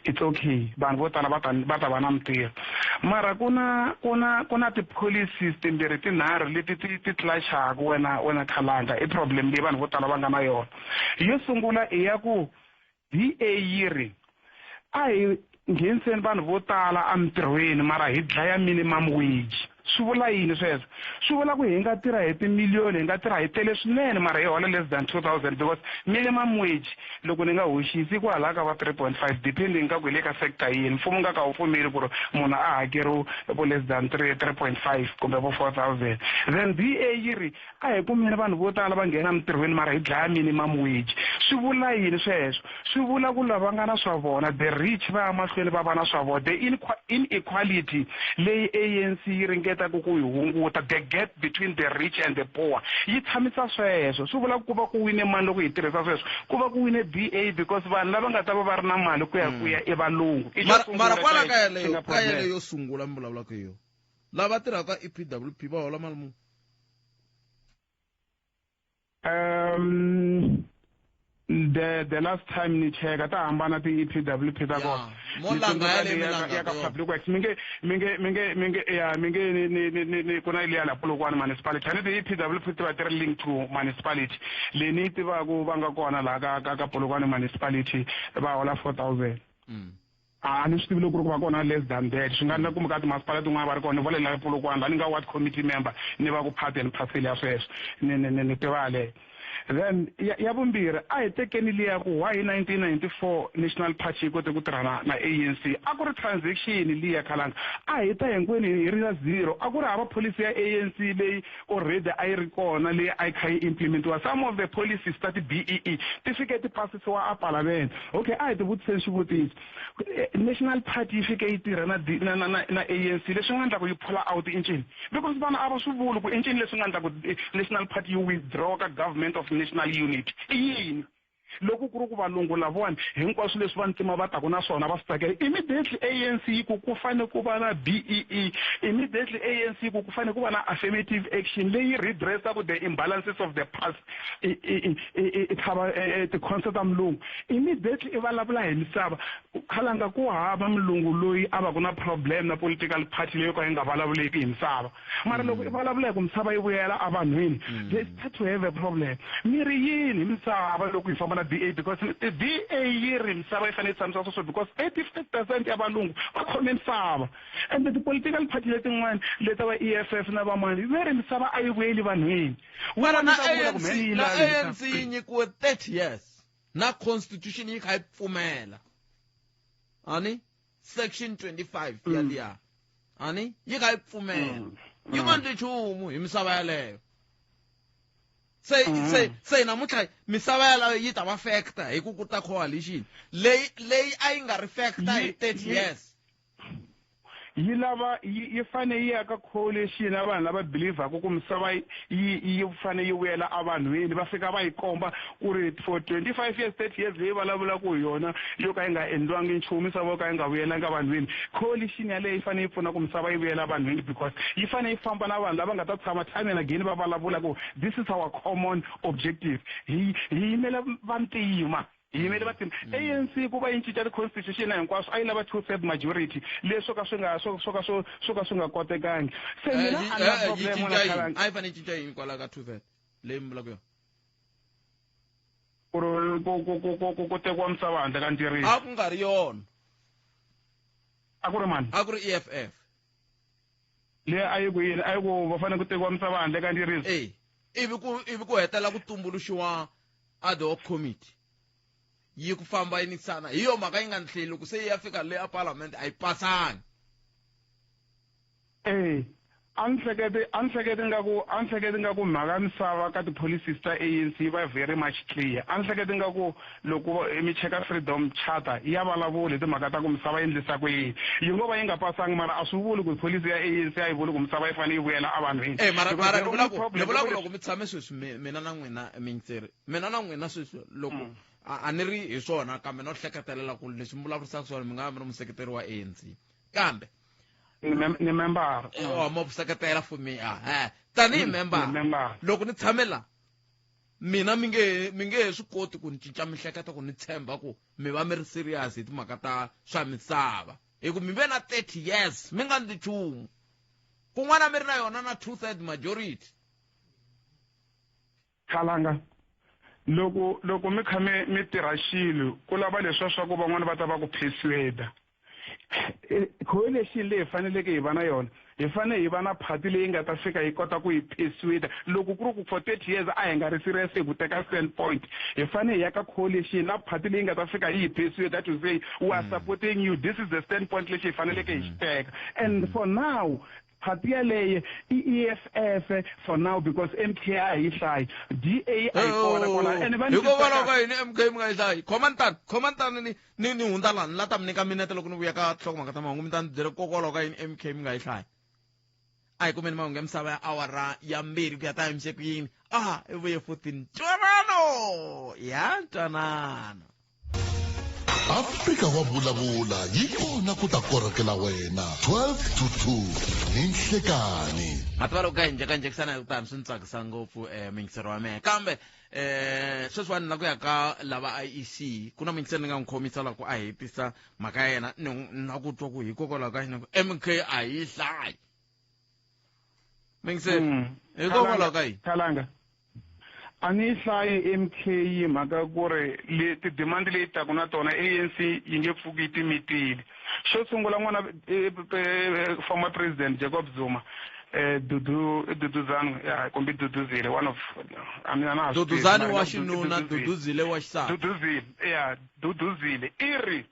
it's okay vanhu vo tala va ta va na mitirho mara ku na ti-policies timbirhi tinharhu leti ti tlachaka wena khalanga i problem leyi vanhu vo tala va nga na yona yo sungula i ya ku DA yi ri a hi ngheniseni vanhu vo tala emitirhweni mara hi dlaya minimum wage swi vula yini sweswo swi vula ku hi nga tirha hi timiliyoni hi nga tirha hi tele swinene mara hi hola less than 2000 because minimum wage loko ni nga hoxisi ku halaka va 3.5 depending ka ku le ka sector yini mfumo nga ka wu pfumeli ku ri munhu a hakeriwa vo less than 3.5 kumbe vo 4000 then DA yi ri a hi kumeni vanhu vo tala va nghena emitirhweni mara hi dlaya minimum wage swi vula yini sweswo swi vula ku lava nga na swa vona the rich va ya mahlweni va va na swa vona the inequality leyi ANC yi ringetaku ku yi hunguta the gap between the rich and the poor yi tshamisa sweswo swi vula ku va ku wine mali loko yi tirhisa sweswo ku va ku wine DA because vanhu lava nga ta va ri na mali ku ya evalungu mara kwala ka yeleyo yo sungula mi vulavulaka hi yona lava tirhaka EPWP va hola mali muni the last time ni cheka ta hambana ti EPWP ta kona ya ka public works minge ni kuna ile ya Polokwane municipality hani ti EPWP ti va link to municipality le ni ti va ku va nga kona la ka Polokwane municipality va hola 4,000 ni swi tivile ku ri ku va kona less than that swi nga na ku muka timasipala tin'wana va ri kona ni vole la Polokwane la ni nga ward committee member ni va ku part and parcel ya sweswo ni tiva le then ya vumbirhi a hi tekeni liya ku why 1994 National Party yi kote ku tirhana na ANC a ku ri transaction liya khalanga a hi ta hinkwenu hi ri na zero a ku ri hava policy ya ANC leyi already a yi ri kona leyi a yi kha yi implementiwa some of the policies ta ti-BEE ti fike ti pasisiwa a parliament okay a hi ti vutiseni xivutiso National Party yi fike yi tirha na ANC leswi nga endla ku yi pull out incini because vana a va swi vuli ku incini leswi nga endla ku National Party yi withdraw ka government of national unity yini loko ku ri ku valungu lavawani hinkwaswo leswi vantima va taku na swona va swi tsakela immediately ANC ku fane ku va na BEE immediately ANC ku fane ku va na affirmative action leyi redressaku the imbalances of the past the concept of mlungu immediately i vulavula hi misava khalanga ku hava mlungu loyi a va ku na problem na political party leyi ka yi nga vulavuleki hi misava mara loko i vulavula hi ku misava yi vuyela a vanhwini they start to have a problem miri yini misava loko yi famba na DA because the DA yi ri misava yi fanele tsamisa sweswo because 85% ya valungu va khome misava and the political party letin'wana leta va EFF na van'wana va ri misava a yi vuyeli vanhwini wena na ANC yi nyikiwe 30 years na constitution yi kha yi pfumela ani section 25 ya liya ani yi kha yi pfumela yi nga ndli nchumu hi misava yaleyo se namuntlha misava yaleyo yi ta va factor hi ku kuta coalition leyi a yi nga ri factor hi 30 years yi lava yi fane yi aka coalition ya vanhu lava believaku ku misava yi fane yi vuyela a vanhwini va fika va yi komba ku ri for 25 years 30 years leyi vulavulaka hi yona yo ka yi nga endliwangi nchumu misava yo ka yi nga vuyelanga vanhwini coalition yaleyo yi fane yi pfuna ku misava yi vuyela vanhwini because yi fane yi famba na vanhu lava nga ta tshama time and again va vulavula ku this is our common objective hi yimela vantima yimele vatima ANC ku va yi cinca constitution hinkwaswo a yi lava 2/3 majority leswo ka swi nga kotekangi se mina a na problem na khalanga a yi fanele cinca yini kwala ka 2/3 leyi mi vulaka yona ku tekiwa misava handle ka ntirhiso a ku nga ri yona a ku ri mani a ku ri EFF leyi a yi ku yini a yi ku va fanele ku tekiwa misava handle ka ntirhiso ivi ku hetela ku tumbuluxiwa ad hoc committee yi ku famba yi nisana hi yo mhaka yi nga ndleli loko se yi ya fika le a parliament a yi pasangi a ni hlekete ngaku mhaka misava ka ti-policies ta ANC va very much clear a ni hlekete ngaku loko mi cheka freedom charter ya vulavuli timhaka ta ku misava yi endlisa ku yini yi ngo va yi nga pasangi mara a swi vuli ku policy ya ANC a yi vuli ku misava yi fanele yi vuyela a vanhwini mara ni vula ku loko mi tshame sweswi mina na n'wina mintsery mina na n'wina sweswi loko a ni ri hi swona kambe no hleketelela ku leswi mi vulavurisaka swona mi nga mi ri museketeri wa ANC kambe ni member mo seketela for me tanihi member loko ni tshamela mina mi nge swi koti ku ni cinca mihleketa ku ni tshemba ku mi va mi ri serious hi timhaka ta swa misava hi ku mi ve na 30 years mi nga ndli nchumu kun'wana mi ri na yona na 2/3 majority khalanga loko mi kha mi tirha xilo ku lava leswiya swa ku van'wana va ta va ku persuada coalition leyi hi faneleke hi va na yona hi fanele hi va na party leyi nga ta fika hi kota ku hi persuada loko ku ri ku for 30 years a hi nga ri serious hi ku teka standpoint hi fanele hi ya ka coalition na party leyi nga ta fika hi persuada to say we are supporting you this is the standpoint lexi hi faneleke hi xi teka and for now party yaleyo i-EFF for now because MK ayihlayi DA ayikona kona and hikokwalaho ka yini MK mi nga yi hlayi khomantani ni hundza lani la ta mi nyika minete loko ni vuya ka nhlokomhaka ta mahungu mi ta ni byela kokwalaho ka yini MK mi nga yi hlayi a hi kumeni mahungu ya misava ya awara ya mbirhi ku ya ta yimisekuyini i vuye futhi ntwanano ya ntwanano Afrika wa vulavula yi kona ku ta korokela wena 12 to 2 ni nhlekani mativa loko ka hi njhekanjhekisana hi kutani swi ni tsakisa ngopfu mingisero wa mehe kambe sweswiwani na ku ya ka lava IEC ku na mingisero ni nga n'wi khomisa loko a hetisa mhaka ya yena na ku twa ku hikokwalaho ka yini MK a yi hlayi mingisero hikokwalaho ka yini Khalanga a ni hlayi MK mhaka ku ri tidimandi leyi taku na tona ANC yi nge pfuki yi timitile xo sungula n'wana former president Jacob Zuma Duduzane kumbe Duduzile one of Duduzane wa xinuna Duduzile wa xisati Duduzile i ri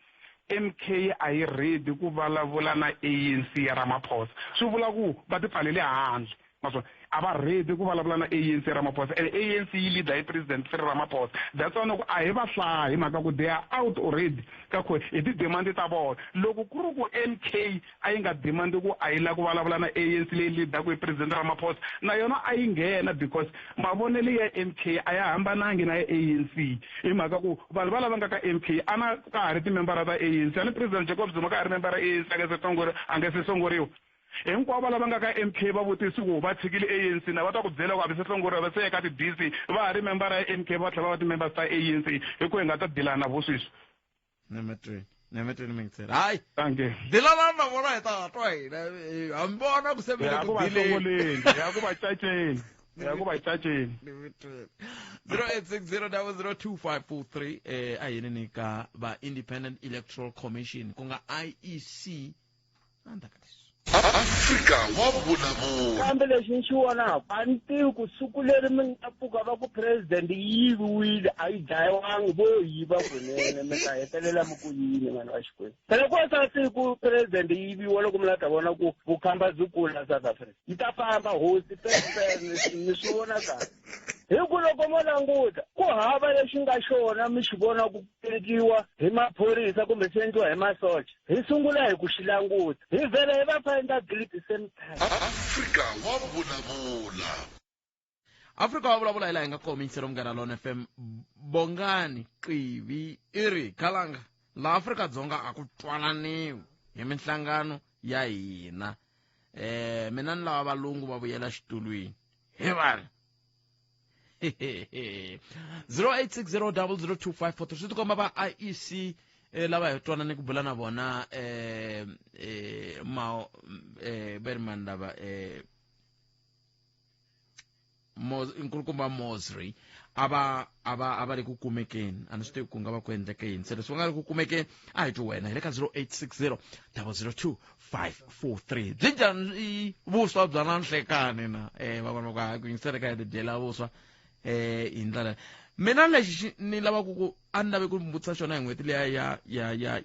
MK a yi ready ku vulavula na ANC ya Ramaphosa swi vula ku va ti pfalele handle maswona a va ready ku vulavula na ANC Ramaphosa and ANC yi leader hi president Cyril Ramaphosa that's why loko a hi va hlayi mhaka ku they are out already ka ku hi tidimandi ta vona loko ku ri ku MK a yi nga dimandi ku a yi la ku vulavula na ANC leyi leader ku hi president Ramaphosa na yona a yi nghena because mavonelo ya MK a ya hambanangi na ya ANC hi mhaka ku vanhu va lava nga ka MK a na ka ha ri timembara ta ANC a ni president Jacob Zuma ka ha ri membara ANC a nga se hlongoriwa hinkwavo lava nga ka MK va vutisi ku va tshikile ANC na va ta ku byela ku a va se hlongoriwa va se eka ti-DC va ha ri membara ya MK va tlhela va ti-members ta ANC hi ku hi nga ta dilana vo sweswi nemetweni mingisero hayi tanke dilana na vona hi ta twa hina hambona ku sevele ku dileni ya ku va caceni ya ku va caceni 0860002543 a yini ni ka va Independent Electoral Commission ku nga IEC Afrika wa vulavula kambe lexi ni xi vonaka a ni tivi ku siku leri mi nga pfuka va ku president yi yiviwile a yi dlayiwangi vo yiva kunene mi ta hetelela mi ku yini n'wana wa xikwembu phela ko sa siku president yi yiviwa loko mi la ta vona ku vukhamba byi kula South Africa yi ta famba hosi ni swi vona kahle hi ku loko mo languta ku hava lexi nga xona mi xi vona ku tekiwa hi maphorisa kumbe swi endliwa hi masocha hi sungula hi ku xi languta hi vhele hi va find great same time Afrika wa vulavula Afrika wa vulavula hi laha hi nga komingisero Munghana Lonene FM Bongani Qivi i ri Khalanga la Afrika-Dzonga a ku twananiwi hi minhlangano ya hina mina ni lava valungu va vuyela xitulwini hi vanhu 0860002543 swi tikomba va IEC lava hi twanani ku bula na vona Berman lava nkulukumba Mosri ava le ku kumekeni a ni swi tivi ku nga va ku endleke yini se leswi va nga le ku kumekeni a hi twi wena hi le ka 0860002543 byi njhani vuswa bya na nhlekani na va vona ku ku yingisela ka hi dyela vuswa hi ndlela mina lexi ni lavaku ku a ni lave ku mbutisa xona hi n'hweti liya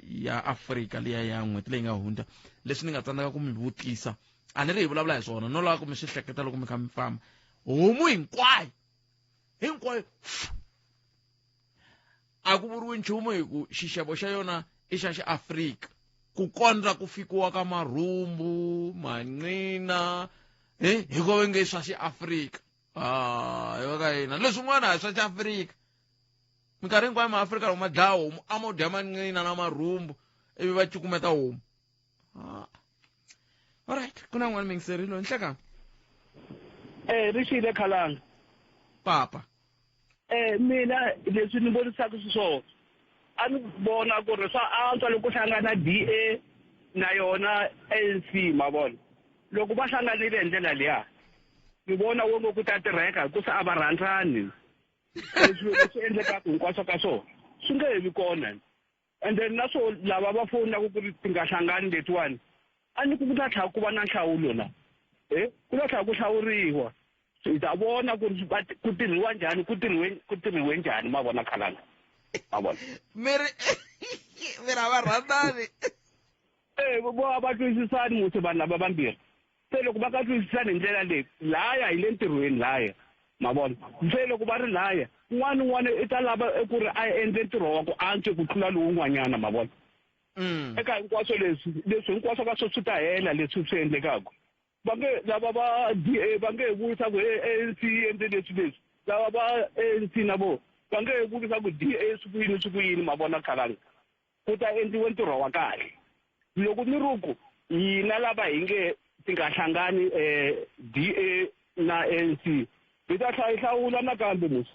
ya Afrika liya ya n'hweti leyi nga hundza leswi ni nga tsandzeka ku mi vutisa a ni ri hi vulavula hi swona no lava ku mi swi hleketa loko mi kha mi famba homu hinkwayo a ku vuriwi nchumu hi ku xixevo xa yona i xa Afrika ku kondza ku fikiwa ka marhumbu manqina hi ku va nge swa Afrika ka hina leswin'wana hi swa Afrika minkarhi hinkwayo maAfrika loko ma dlaya homu a mo dya manqina na marhumbu ivi va cukumeta homu alright ku na n'wana mingiserile nhlekani Rixile Khalanga papa mina leswi ni vonisaka swona a ni vona ku ri swa antswa loko hlangana DA na yona ANC ma vona loko va hlanganile hi ndlela liya ni vona wonge ku ta tirheka hikusa a va rhandzani leswi endlekaka hinkwaswo ka swona swi nge he vi kona and then na swo lava va fonaka ku ri ti nga hlangani letiwani a ni ku ta tlhela ku va na nhlawulo na ku ta tlhela ku hlawuriwa hi ta vona ku ri ku tirhiwa njhani ku tirhiwe njhani ma vona Khalanga ma vona miri a va rhandzani vo va twisisani muthi vanhu lava vambirhi se loko va ka twisisana hi ndlela leyi laya hi le ntirhweni laya ma vona se loko va ri laya n'wana i ta lava ku ri a endle ntirho wa ku antswa ku tlula lowun'wanyana ma vona eka hinkwaswo leswi hinkwaswo ka swi ta hela leswi swi endlekaka va nge lava va DA va nge vuyisa ku ANC endle leswi lava va ANC na vo va nge vuyisa ku DA swi ku yini ma vona khalanga ku ta endliwe ntirho wa kahle loko ni ruku hina lava hi nge ti nga hlangani DA na ANC hi ta hlawula nakambe musi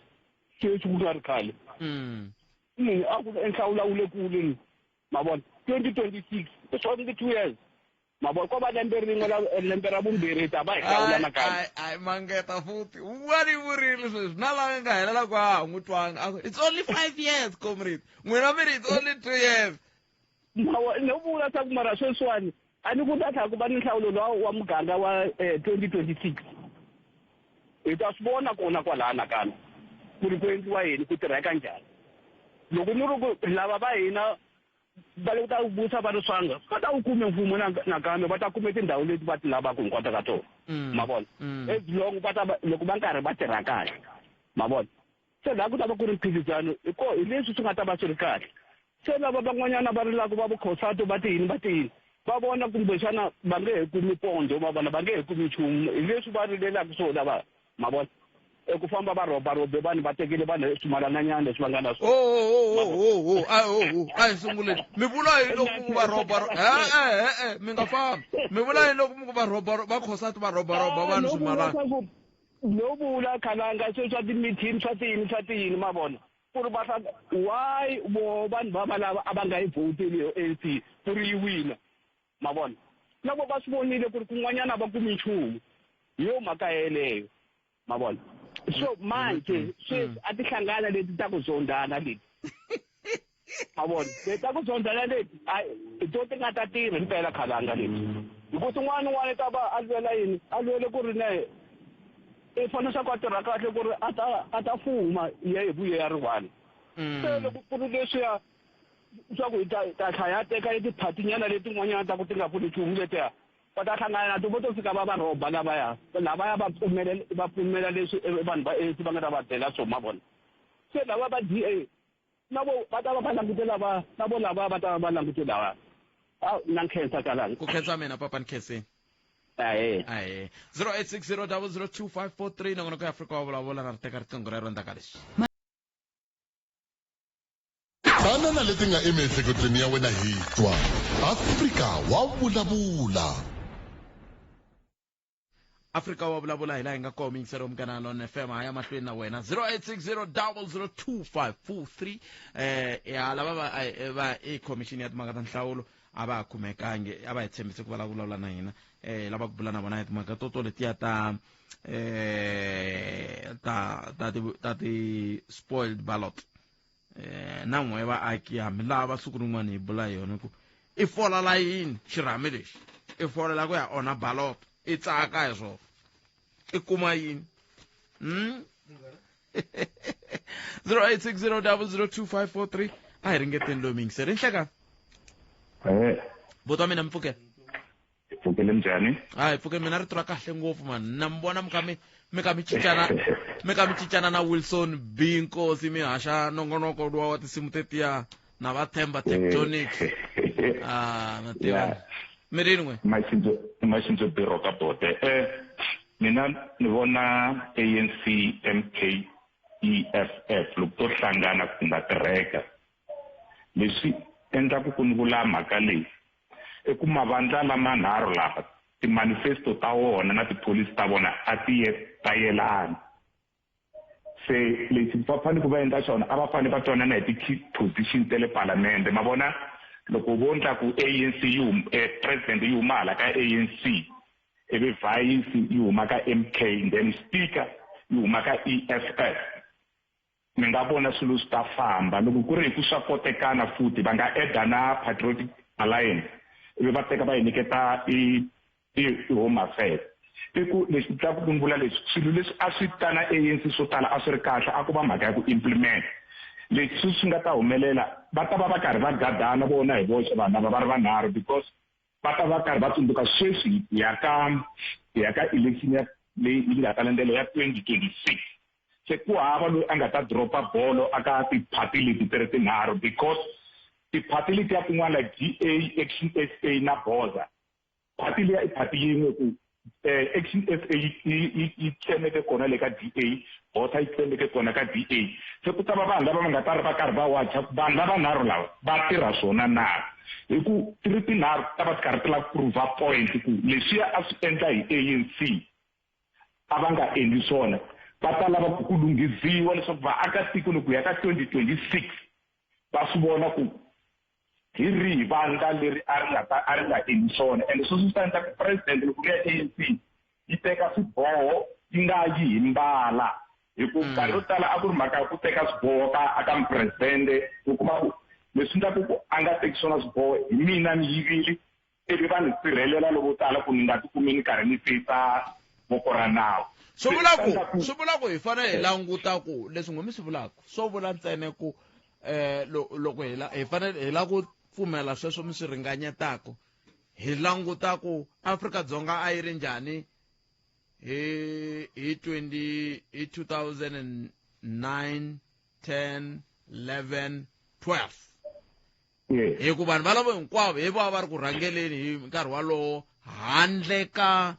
sweswi ku nga ri khale a ku enhlawula wu le kuleni ma vona 2026 it's only 2 years ma vona ko va lembe ra vumbirhi ta va hi hlawula nakambe ai mangeta futhi wani vurile sweswi na lava nga helela ku n'wi twanga it's only 5 years comrade n'wina mi ri it's only 2 years no vula sa ku mara sweswiwani a ni ku ta tlha ku va ni nhlawulo wa muganga wa 2026 hi ta swi vona kona kwalaha nakambe ku ri ku endliwa yini ku tirheka njhani loko ni ri ku lava va hina va le ku ta busa va ri swanga va ta wu kume mfumo nakambe va ta kume tindhawu leti va ti lavaka hinkwato ka tona ma vona as long loko va karhi va tirha kahle ma vona se laha ku ta va ku ri mphikizano hi leswi swi nga ta va swi ri kahle se lava van'wanyana va rilaka va vukhosato va tiyini va vona kumbexana va nge he kumi pondo ma vona va nge he kumi nchumu hi leswi va rilelaka swona va ma vona ku famba va robe vanhu va tekele vanhu swimalananyana leswi va nga na swona a hi sunguleni mi vula yini loko ku va roba mi nga fambi mi vula yini loko ku va roba va khosati va roba vanhu swimalana no vula khalanga sweswi swa timithini swa tiyini ma vona ku ri why vanhu va lava a va nga yi vhoteli ANC ku ri yi wina ma vona na vo va swi vonile ku ri kun'wanyana va kumi nchumu hi yo mhaka yeleyo ma vona so manje sweswi a ti hlangana leti ta ku zondana leti ma vona leti ta ku zondana leti hi to ti nga ta tirha himpela khalanga leti hikuva tin'wana ta va a lwele ku ri ne i fanele swa ku a tirha kahle ku ri a ta fuma hi vuye ya ri-one se loko ku ri leswiya swa ku hi ta hlaya teka tiphatinyana letin'wanyana ta ku ti nga pfuni nchumu letiya va ta hlangana na vo to fika va roba lavaya va pfumela leswi vanhu va ANC va nga ta va byela swo ma vona se lava va DA na vo va ta va va langute lava na vo lava va ta va langute lava na nkhensa kalanga ku khensa mina papa ni khenseni aye 0860002543 nongona ku Afrika wa vulavula na ri teka riqingho rero ndzaka lexi tana na leti nga emiehleketweni ya wena hi twa Afrika wa vulavula Afrika wa vulavula hi laha hi nga komi yingisero mukana Lon FM haya mahlweni na wena 0860002543 ya lava va commission ya timhaka ta nhlawulo a va khumekangi a va hi tshembise ku vulavula na hina lava ku bula na vona hi timhaka to letiya ta ti spoiled ballot na n'we vaaki hambi lava siku rin'wana hi bula hi yona ku i fola layini xirhami lexi i folela ku ya onha ballot i tsaka hi swona i kuma yini 0860002543 a hi ringeteni lomu yingiseri nhlekani vito wa mina mpfukela pfukele njhani hayi pfuke mina ri tura kahle ngopfu mani na mi vona mi kha mi cincana na Wilson B Nkosi mi haxa nongonoko luwa wa tinsimu tetiya na va Themba Tectonics na tiva mi rini n'we maxindzo biro ka bote mina ni vona ANC MK EFF loko to hlangana ku nga tirheka leswi endlaku ku ni vula mhaka leyi i ku mavandla lamanharhu lava timanifesto ta wona na tipholisi ta vona a ti yelani se leswi va fanele ku va endla xona a va fanele va twanana hi ti-key position ta le palamende ma vona loko vo ndla ku ANC president yi huma hala ka ANC ivi vice yi huma ka MK then speaker yi huma ka EFF mi nga vona swilo swi ta famba loko ku ri hi ku swa kotekana futhi va nga eda na Patriotic Alliance ivi va teka va hi nyiketa i Home Affairs i ku leswi tlaku ku vula leswi swilo leswi a swi ta na ANC swo tala a swi ri kahle a ku va mhaka ya ku implement leswi swi nga ta humelela va ta va va karhi va gadana vona hi voxe vanhu lava va ri vanharhu because va ta va karhi va tsundzuka sweswi ya ka election leyi yi nga ta landzela ya 2026 se ku hava loyi a nga ta dropa bolo aka ti-party leti ti ri tinharhu because ti-party leti ya kun'wana like DA, Action SA na Boza party leyi i party yin'we ku Action SA yi tsemeke kona le ka DA Boza yi tsemeke kona ka DA se ku ta va vanhu lava va nga ta ri va karhi va watcha vanhu lavanharhu lava va tirha swona na hi ku ti ri tinharhu ta va ti karhi ti lava ku prova point ku leswiya a swi endla hi ANC a va nga endli swona va ta lava ku lunghisiwa leswaku vaakatiko loko ya ka 2026 va swi vona ku hi rihi vandla leri a ri nga endli swona ende sweswi swi ta endla ku president loko ya ANC yi teka swiboho yi nga yi hi mbala hi ku nkarhi wo tala a ku ri mhaka ya ku teka swiboho aka mupresidente u kuma ku leswi endlaku ku a nga teki swona swiboho hi mina ni yivile ivi va ni sirhelela lovo tala ku ni nga tikumi ni karhi ni feyisa voko ra nawu swi vula ku hi fanele hi languta ku leswi ngome swi vulaka swo vula ntsene ku loko hi fanele hi la ku pfumela sweswo mi swi ringanyetaka hi languta ku Afrika-Dzonga a yi ri njhani hi 2009 10 11 12 hi ku vanhu va lavo hinkwavo hi va ri ku rhangeleni hi nkarhi walowo handle ka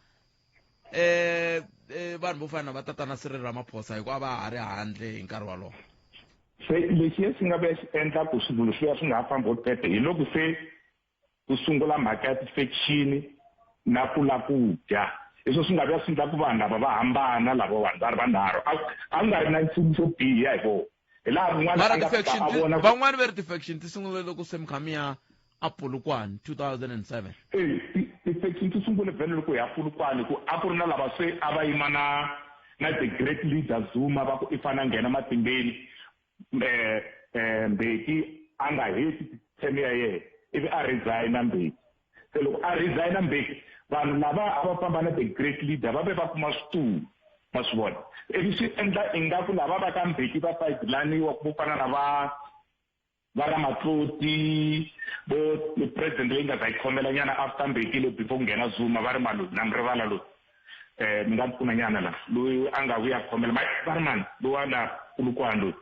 vanhu vo fana na va tatana Cyril Ramaphosa hikuva va ha ri handle hi nkarhi walowo se lexi swi nga ve xi endla ku swilo leswiya swi nga ha fambi tete hi loko se ku sungula mhaka ya ti-faction na ku la ku dya leswo swi nga ve swi endla ku vanhu lava va hambana lavo vanhu va ri vanharhu a nga ri na nchumu xo biha hi vona hi laha rin'wana van'wani va ri ti-faction ti sungulele ku semkhamiya a Polokwane 2007 ti-faction ti sungule vhele loko hi ya Polokwane ku a ku ri na lava se a va yima na the great leader Zuma va ku i fana nghena matimbeni Mbeki a nga heti term ya yena ivi a resigna Mbeki se loko a resigna Mbeki vanhu lava a va famba na the great leader va ve va kuma switulu ma swi vona ivi swi endla ingaku lava va ka Mbeki va sidelaniwa ku fana na va Ramatloti vo president leyi nga ta yi khomela nyana after Mbeki le before ku nghena Zuma va ri malo na mi rivala loyi ni nga pfuna nyana la loyi a nga vuya khomela va ri mani loyi a na Polokwane loyi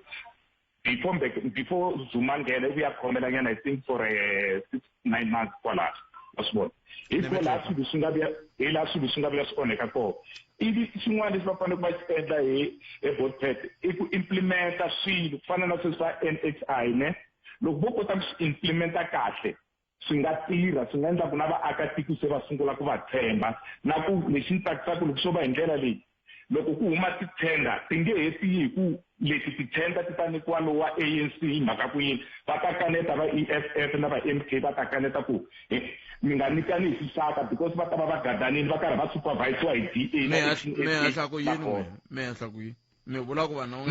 before Zuma nghena ivi ya khomela nyana I think for 6-9 months kwala asibona hiko la swilo swi nga vuya hi la swilo swi nga vuya swi onheka kona ivi xin'wana lexi va fanele ku va xi endla hi botpet i ku implementa swilo ku fana na sweswi swa NHI ne loko vo kota ku swi implementa kahle swi nga tirha swi nga endla ku na vaakatiko se va sungula ku va tshemba na ku lexi ni tsakisaka loko swo va hi ndlela leyi loko ku huma titenda ti nge heti hi ku leti titenda ti ta nyikiwa lowu wa ANC hi mhaka ku yini va ta kaneta va EFF na va MK va ta kaneta ku mi nga nyikani hi xisaka because va ta va va gadanini va karhi va supervisiwa hi DA me hehla ku yini mi vula ku vanhu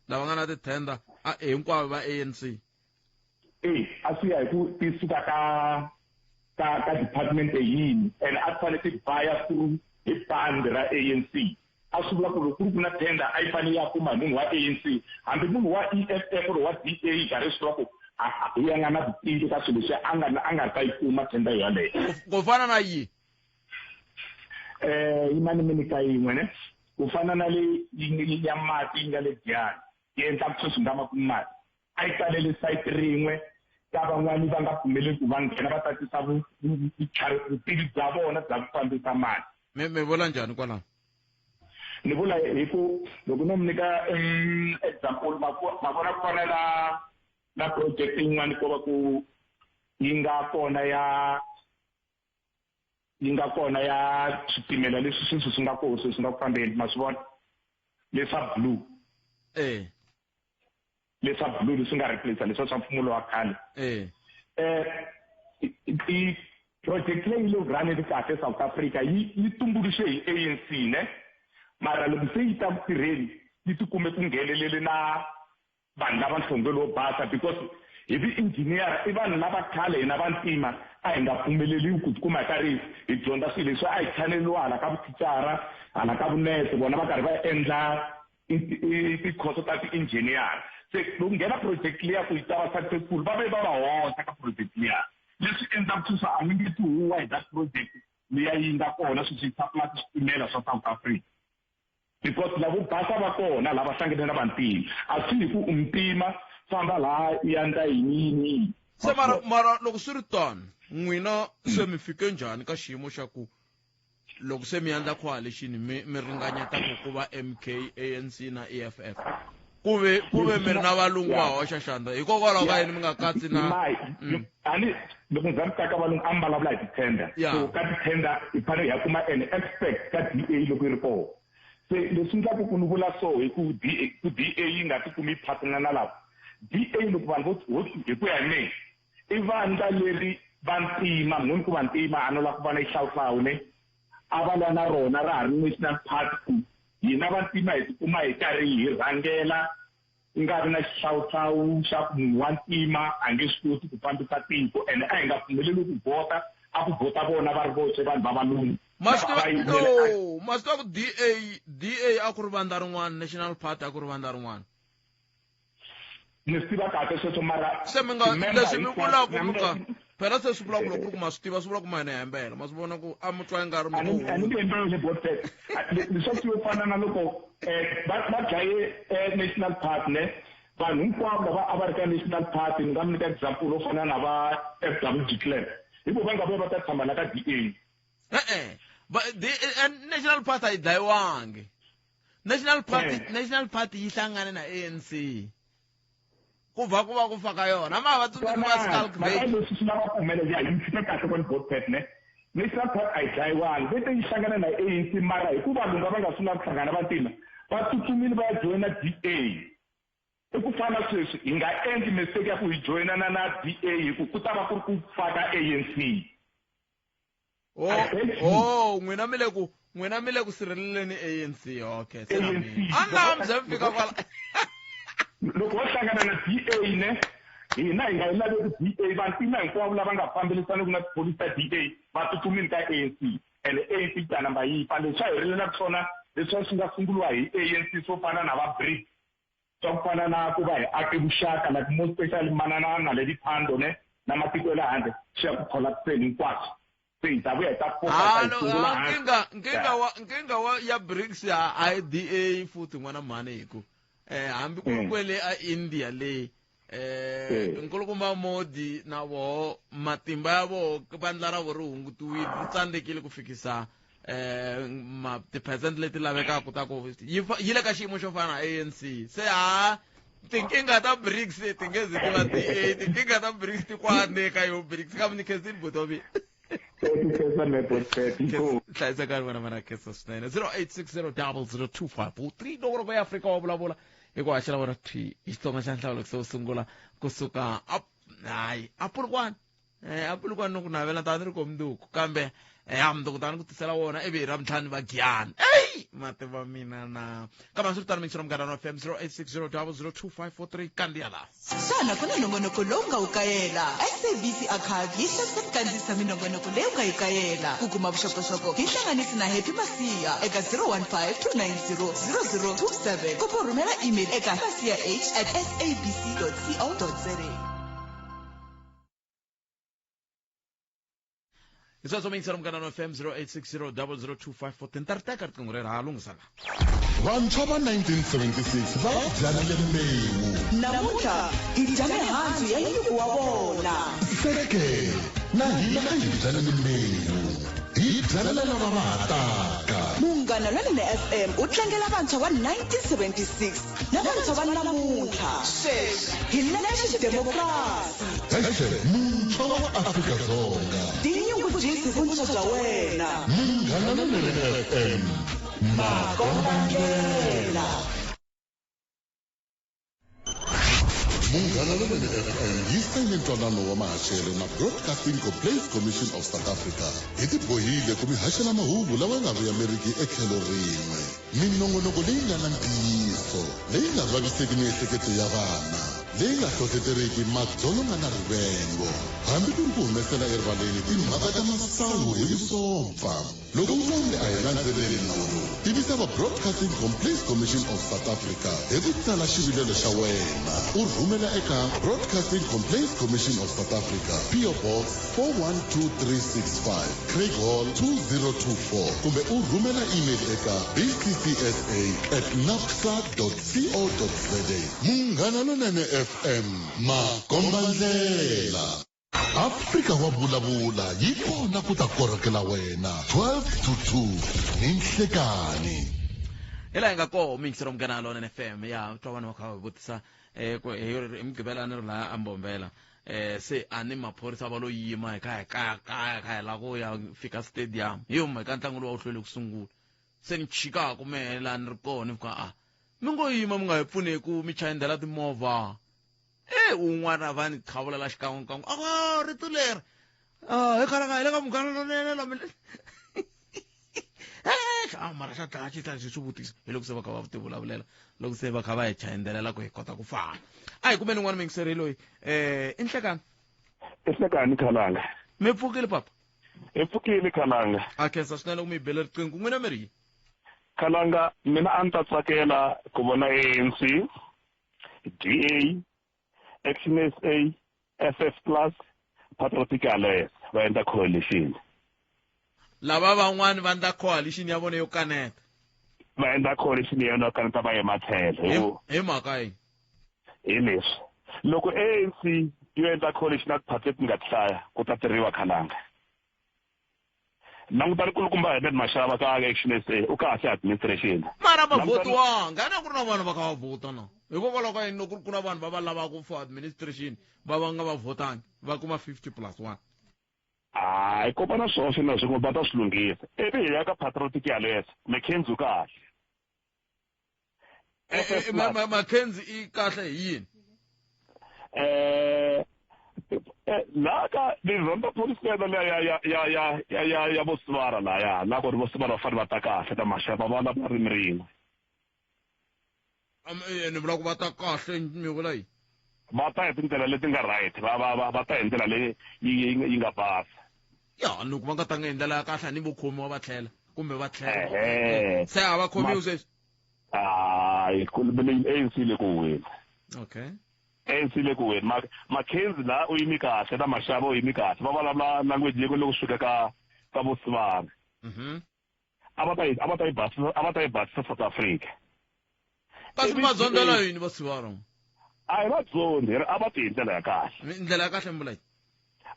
lava nga na titenda hinkwavo va ANC a swi ya hi ku ti suka ka department yini and a fanele ti baya through hi bandi ra ANC a swi vula ku loko ku ri ku na tenda a yi fanele ya kuma munhu wa ANC hambi munhu wa EFF or wa DA yi karhi swi vula ku ya nga na vutivi ka swilo leswi a nga ta yi kuma tenda yaleyo ku fana na yi yimani mi nyika yin'we ne ku fana na le ya mati yi nga le Giyani yi endla ku sweswi nga makumu mati a yi talele sayiti rin'we ka van'wani va nga pfumeleli ku va nghena va tatisa vutivi bya vona bya ku fambisa mati mi vula njhani kwalaho ni vula hi ku loko no mi nyika example ma vona ku fana na project yin'wana ko va ku yi nga kona ya switimela leswi sweswi swi nga koho swi nga ku fambeni ma swi vona leswa blue leswa blue leswi nga replace leswa swa mfumo wa khale i project leyi lo run ri kahle South Africa yi tumbuluxe hi ANC ne mara loko se yi ta ku tirheni yi tikume ku nghenelele na vanhu lava nhlonghe lo basa because hi vi-engineer i vanhu lava khale hina vantima a hi nga pfumeleliwi ku tikuma hi karhi hi dyondza swilo leswi a hi chaneliwa hala ka vuthicara hala ka vunese vona va karhi va endla tikhoso ta ti-engineer se loko nghena project liya ku yi ta va successful va ve va va hoxa ka project liya leswi endlaka ku sa a mi nge tihuwa hi that project leya yi nga kona sweswi yi supply switimela swa South Africa because lavo basa va kona lava hlangane na vantima a swi hi ku umtima famba laha ya ndla yini se mara loko swi ri tano n'wina se mi fike njhani ka xiyimo xa ku loko se mi endla coalition mi ringanyeta ku va MK ANC na EFF kuve mi ri na valungu va hoxa xandla hikokwalaho ka yini mi nga katsi na ani loko ndzi ka valungu a mbalavula hi titender so ka titender hi fanele hi ya kuma an expect ka DA loko yi ri kona se leswi ndlaku ku ni vula so hi ku DA yi nga ti kumi partner na lava DA loko vanhu hi ku ya hi mina i vandla leri vantima munhu ku vantima a no la ku va na xihlawuhlawu ne a va lwa na rona ra ha ri National Party hina vantima hi tikuma hi karhi hi rhangela nga ri na xihlawuhlawu xa ku munhu wa ntima a nge swi koti ku fambisa tiko ene a hi nga pfumeleli ku vhota a ku vhota vona va ri voxe vanhu va valungu masita ku DA a ku ri vandla rin'wana National Party a ku ri vandla rin'wana ni swi tiva kahle sweswo mara se mi nga leswi mi vulaku muka phela se swi vula ku loko ku ma swi tiva swi vula ku ma hina hi hembela ma swi vona ku a mi twa i nga ri leswi swi fana na loko va dlaye National Party ne vanhu hinkwavo lava a va ri ka National Party ni nga mi nyika example wo fana na va FW de Klerk hikuva va nga vuya va ta tshama na ka DA National Party a yi dlayiwangi National Party yi hlangane na ANC ku va ku faka yona ma va tsundzuka Skalkbait leswi swi lava ku humelela hi mfike kahle kwa vote pet ne National Party a yi dlayiwangi vete yi hlangane na ANC mara hikuva vanhu va nga sungula ku hlangana vantima va tsutsumile va ya joyina DA i ku fana sweswi hi nga endli mistake ya ku hi joyinana na DA hi ku ta va ku ri ku faka ANC n'wina mi le ku sirheleleni ANC okay a na mi ze mi fika kwala loko wo hlangana na DA ne hina hi nga yi laveki DA vantima hinkwavo lava nga fambelisaniku na tipholisi ta DA va tsutsumile ka ANC ene ANC ta namba yi fa leswi a helelaka swona leswi swi nga sunguliwa hi ANC swo fana na va BRICS swa ku fana na ku va hi ake vuxaka like more special manana le diphando ne na matiko ya le handle swi ya ku collapseni hinkwaswo se hi ta vuya hi ta nkinga ya BRICS a hi DA futhi n'wana mhani hi ku hambi ku ri kwele a India le nkulukumba Modi na vo matimba ya vo vandla ra vo ri hungutiwile ri tsandzekile ku fikisa ti-percent leti lavekaka ta ku yi le ka xiyimo xo fana na ANC se tinkinga ta BRICS ti nge zi ti va DA tinkinga ta BRICS ti kwane ka yo BRICS ka mi ni khensini Butomi hlayisekani vana va na khensa swinene 0860002543 loko ro ya Afrika wa vulavula hi ku haxela vona hi xitsonga xa nhlawulo se wo sungula kusuka hayi apulukwana no ku navela tani ri komnduku kambe mnduku tani ku tisela wona ivi ra mtlhanu va giyana mati va mina na kambe swi vitana mixiro mugana FM 0860002543 kandiya laha xana ku na nongonoko lowu nga wu kayela SABC Archive yi hlose ku kandziyisa minongonoko leyi u nga yi kayela ku kuma vuxokoxoko hi hlanganisi na Happy Masiya eka 015290027 kumbe rhumela email eka masiya@sabc.co.za isweswo mixiro mugana FM 0860002543 ntariteka riqingho rero ha lunghisana vantshwa va 1976 va byarile mbewu namuntlha hi dya mihandzu ya nyuku wa vona sereke na hina a hi byaleni mbewu hi byalela lava va ha taka munghana lonene FM u tlangela vantshwa va 1976 na vantshwa va namuntlha sweswi hi lexi xidemokirasi muntshwa wa Afrika-Dzonga tinyungubyisi vuntshwa bya wena munghana lonene FM makombandlela munghana lonene FM yi sayine ntwanano wa mahachelo na Broadcasting Complaints Commission of South Africa hi tibohile ku mi haxela mahungu lawa nga vuyameriki etlhelo rin'we minongonoko leyi nga na ntiyiso leyi nga vaviseki miehleketo ya vana leyi nga hlohloteriki madzolonga na rivengo hambi ku humesela erivaleni timhaka ta masangu hi vusompfa loko ntsongo a hi landzeleli nawu lowu tivisa va Broadcasting Complaints Commission of South Africa hi ku tsala xivilelo xa wena u rhumela eka Broadcasting Complaints Commission of South Africa, PO Box 41235, Craig Hall 2024, kumbe u rhumela email eka bccsa@napsa.co.za. Munghana Lonene FM, makombandlela. Afrika wa vulavula yi kona ku ta korhokela wena 12 to 2 ni nhlekani. Ela nga ko mixero Munghana Lonene FM ya twa vanhu va kha va vutisa ku hi mugqibelani la ambombela se ani maphorisa va lo yima hi ka la go ya fika stadium hi huma ka ntlangu lowu hlwele ku sungula se ni chika ku mela ni ri kona ka mi ngo yima mi nga hi pfune ku mi chayendela timovha un'wana va ni tlhavulela xikan'we rito leri hi khala hi le ka Munghana Lonene la mara xa tachi ta swi vutisa hi loko se va kha va vulavula loko se va kha va hi chayendelela ku hi kota ku fana a hi kumbe n'wana mingiseri loyi i nhlekani Khalanga mi pfukile papa hi pfukile Khalanga a khensa swinene ku mi bela riqingho n'wina mi ri Khalanga mina a ni ta tsakela ku vona ANC, DA, Action SA, FF Plus, Patriotic Alliance va endla coalition. Lava van'wani va endla coalition ya vona yo kaneta va endla coalition ya yona kaneta va yema tlhelo hi mhaka yini hi leswi loko ANC yo endla coalition na party ti nga hlaya ku ta tirhiwa Khalanga langutani kulukumba Herbert Mashava ka Action SA u kahle administration mara va votiwanga na ku ri na vanhu va kha va vota na hikokwalaho ka yini loko ku na vanhu va lavaka for administration va nga va votangi va kuma 50+1 I kopana swona na swin'we va ta swi lunghisa ivi ya ka Patriotic Alliance McKenzie kahle McKenzie i kahle hi yini laka ni rhomba police ya Bosibara la ya la ku ri Bosibara va fane va ta kahle ta Mashava va la rin'we ni vula ku va ta kahle mi vula yini va ta hi tindlela leti nga right va ta hi ndlela leyi yi nga basa ya loko va nga ta nga hi ndlela ya kahle ni vukhomi wa va tlhela kumbe va tlhela se a va khomiwi sweswi ANC le ku wena okay ANC le ku wena McKenzie la u yimi kahle na Mashava u yimi kahle va vulavula language leyi loko swi fika ka Bosibana a va ta yi basisa South Africa kasi va zondela yini Bosibana a hi va zondi a va ti hi ndlela ya kahle ndlela ya kahle mbula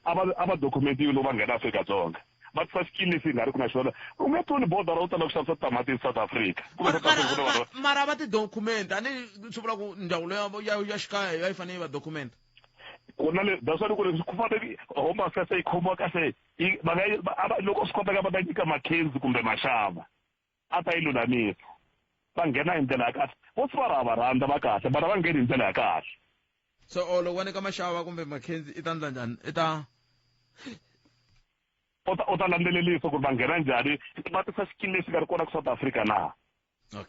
a va dokumenti loko va nghena Afrika-Dzonga va tisa skill lexi hi nga ri ku na xona u nge toni border u tala ku xavisa tamatisi South Africa mara va ti document a ni swi vula ku ndzawulo ya xikaya ya yi fanele yi va document ku na that's why ku ri ku fanele home affairs yi khomiwa kahle loko swi kotaka va ta nyika McKenzie kumbe Mashava a ta yi lulamisa va nghena hi ndlela ya kahle vo swi va rhandza va kahle bara va ngheni hi ndlela ya kahle so loko va nyika Mashava kumbe McKenzie i ta ndla njhani i ta u ta landzelelisa ku ri va nghena njhani va tisa skill lexi nga ri kona ku South Africa na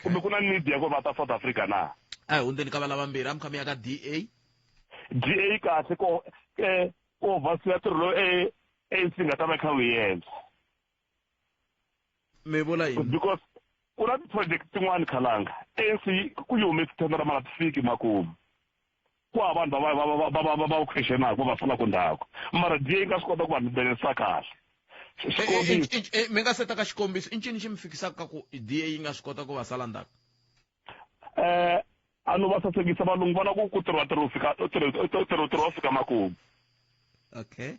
kumbe ku na need ya ku va ta South Africa na a hi hundzeni ka va lavambirhi a mi kha mi ya ka DA kahle ko vasiya tirho lowu ANC nga ta va kha wu endla mi vula yini because ku na ti-project tin'wani Khalanga ANC ku yi humesi thendera mara ti fiki makumu ku hava vanhu va questionaka va salaka ndzhaku mara DA nga swi kota ku va landzelerisa kahle mi nga seta ka xikombiso i ncini xi mi fikisaka ku DA yi nga swi kota ku va sala ndzhaku a no va sasekisa valungu vana ku tirho wo fika makumu okay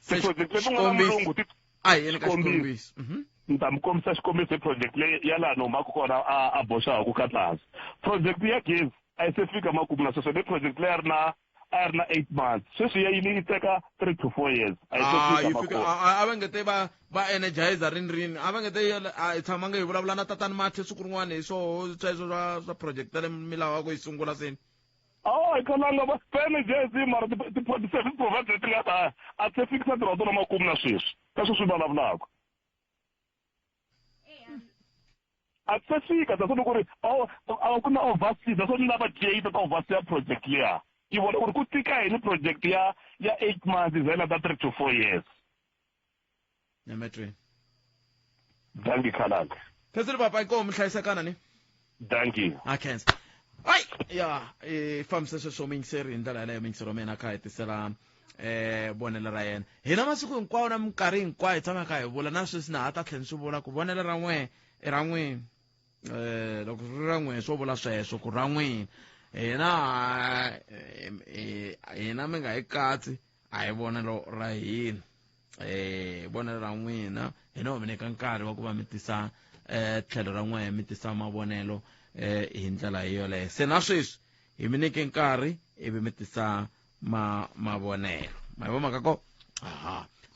ti-project leti nga na mulungu a hi yeni ka xikombiso ni ta mi kombisa xikombiso hi project leyi ya laha ni humaka kona a boxaku ku katlasa project ya gezi a yi se fika makumu na sweswo ni project leyi a ri na 8 months sweswi ya yini yi teka 3 to 4 years a va ngete va energizer rini a va ngete hi tshamanga hi vulavula na tatani Mathe siku rin'wana hi sweswo swa project le mi lavaka yi sungula seni hi Khalanga va energize mara ti-service provider leti nga ta a se fikisa tirho tona makumu na sweswi ka sweswi vulavulaka a se fika that's what ku ri ku na oversee that's what ni lava DA ta oversee project liya yi vona u ri ku tika yini project ya 8 months yi zela ta 3 to 4 years Nemetwe danki khalanga phezulu papa inkomo hlayisekana ni danki akhenza ay ya famse so mingseri ndala leyo mingsero mena kha etisela bonela ra yena hina masiku hinkwawo na minkarhi hinkwayo hi tshama kha hi vula na sweswi na ha ta tlhela swi vula ku vonela ra n'we i ra n'wini loko ri ra n'we swo vula sweswo ku ra n'wini hina mi nga hi katsi a hi vonelo ra hina vonelo ra n'wina hina ho mi nyika nkarhi wa ku va mi tisa tlhelo ra n'we mi tisa mavonelo hi ndlela hi yoleyo se na sweswi hi mi nyike nkarhi ivi mi tisa mavonelo ma hi vomaka ko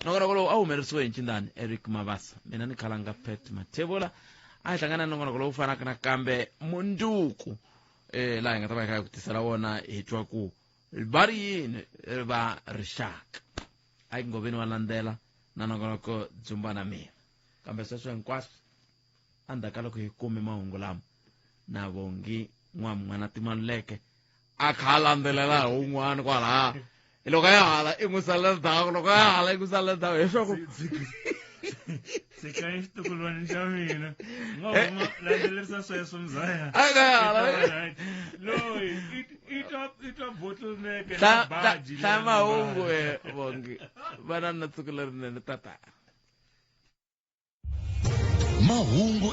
nongonoko lowu a humerisiwe hi ncindani Eric Mabasa mina ni khalanga Pet Mathebula a hi hlangana nongonoko lowu fanaka na kambe munduku laha hi nga ta va hi kha hi ku tisela wona hi twa ku va ri yini va rixaka a hi ngoveni wa landzela na nongonoko dzumba na mina kambe sweswo hinkwaswo endzhaku ka loko hi kume mahungu lama na vongi n'wana Timaluleke a kha a landzelela hi wun'wana kwalaha loko ya hala i n'wi salela ndzhaku loko ya hala i n'wi salela ndzhaku leswaku sika exitukulweni xa mina ngoma landzelerisa sweswo mzaya a nga ya hala loyi i twa bottleneck na baji hlaya mahungu vongi vana na tsiku lerinene tata mahungu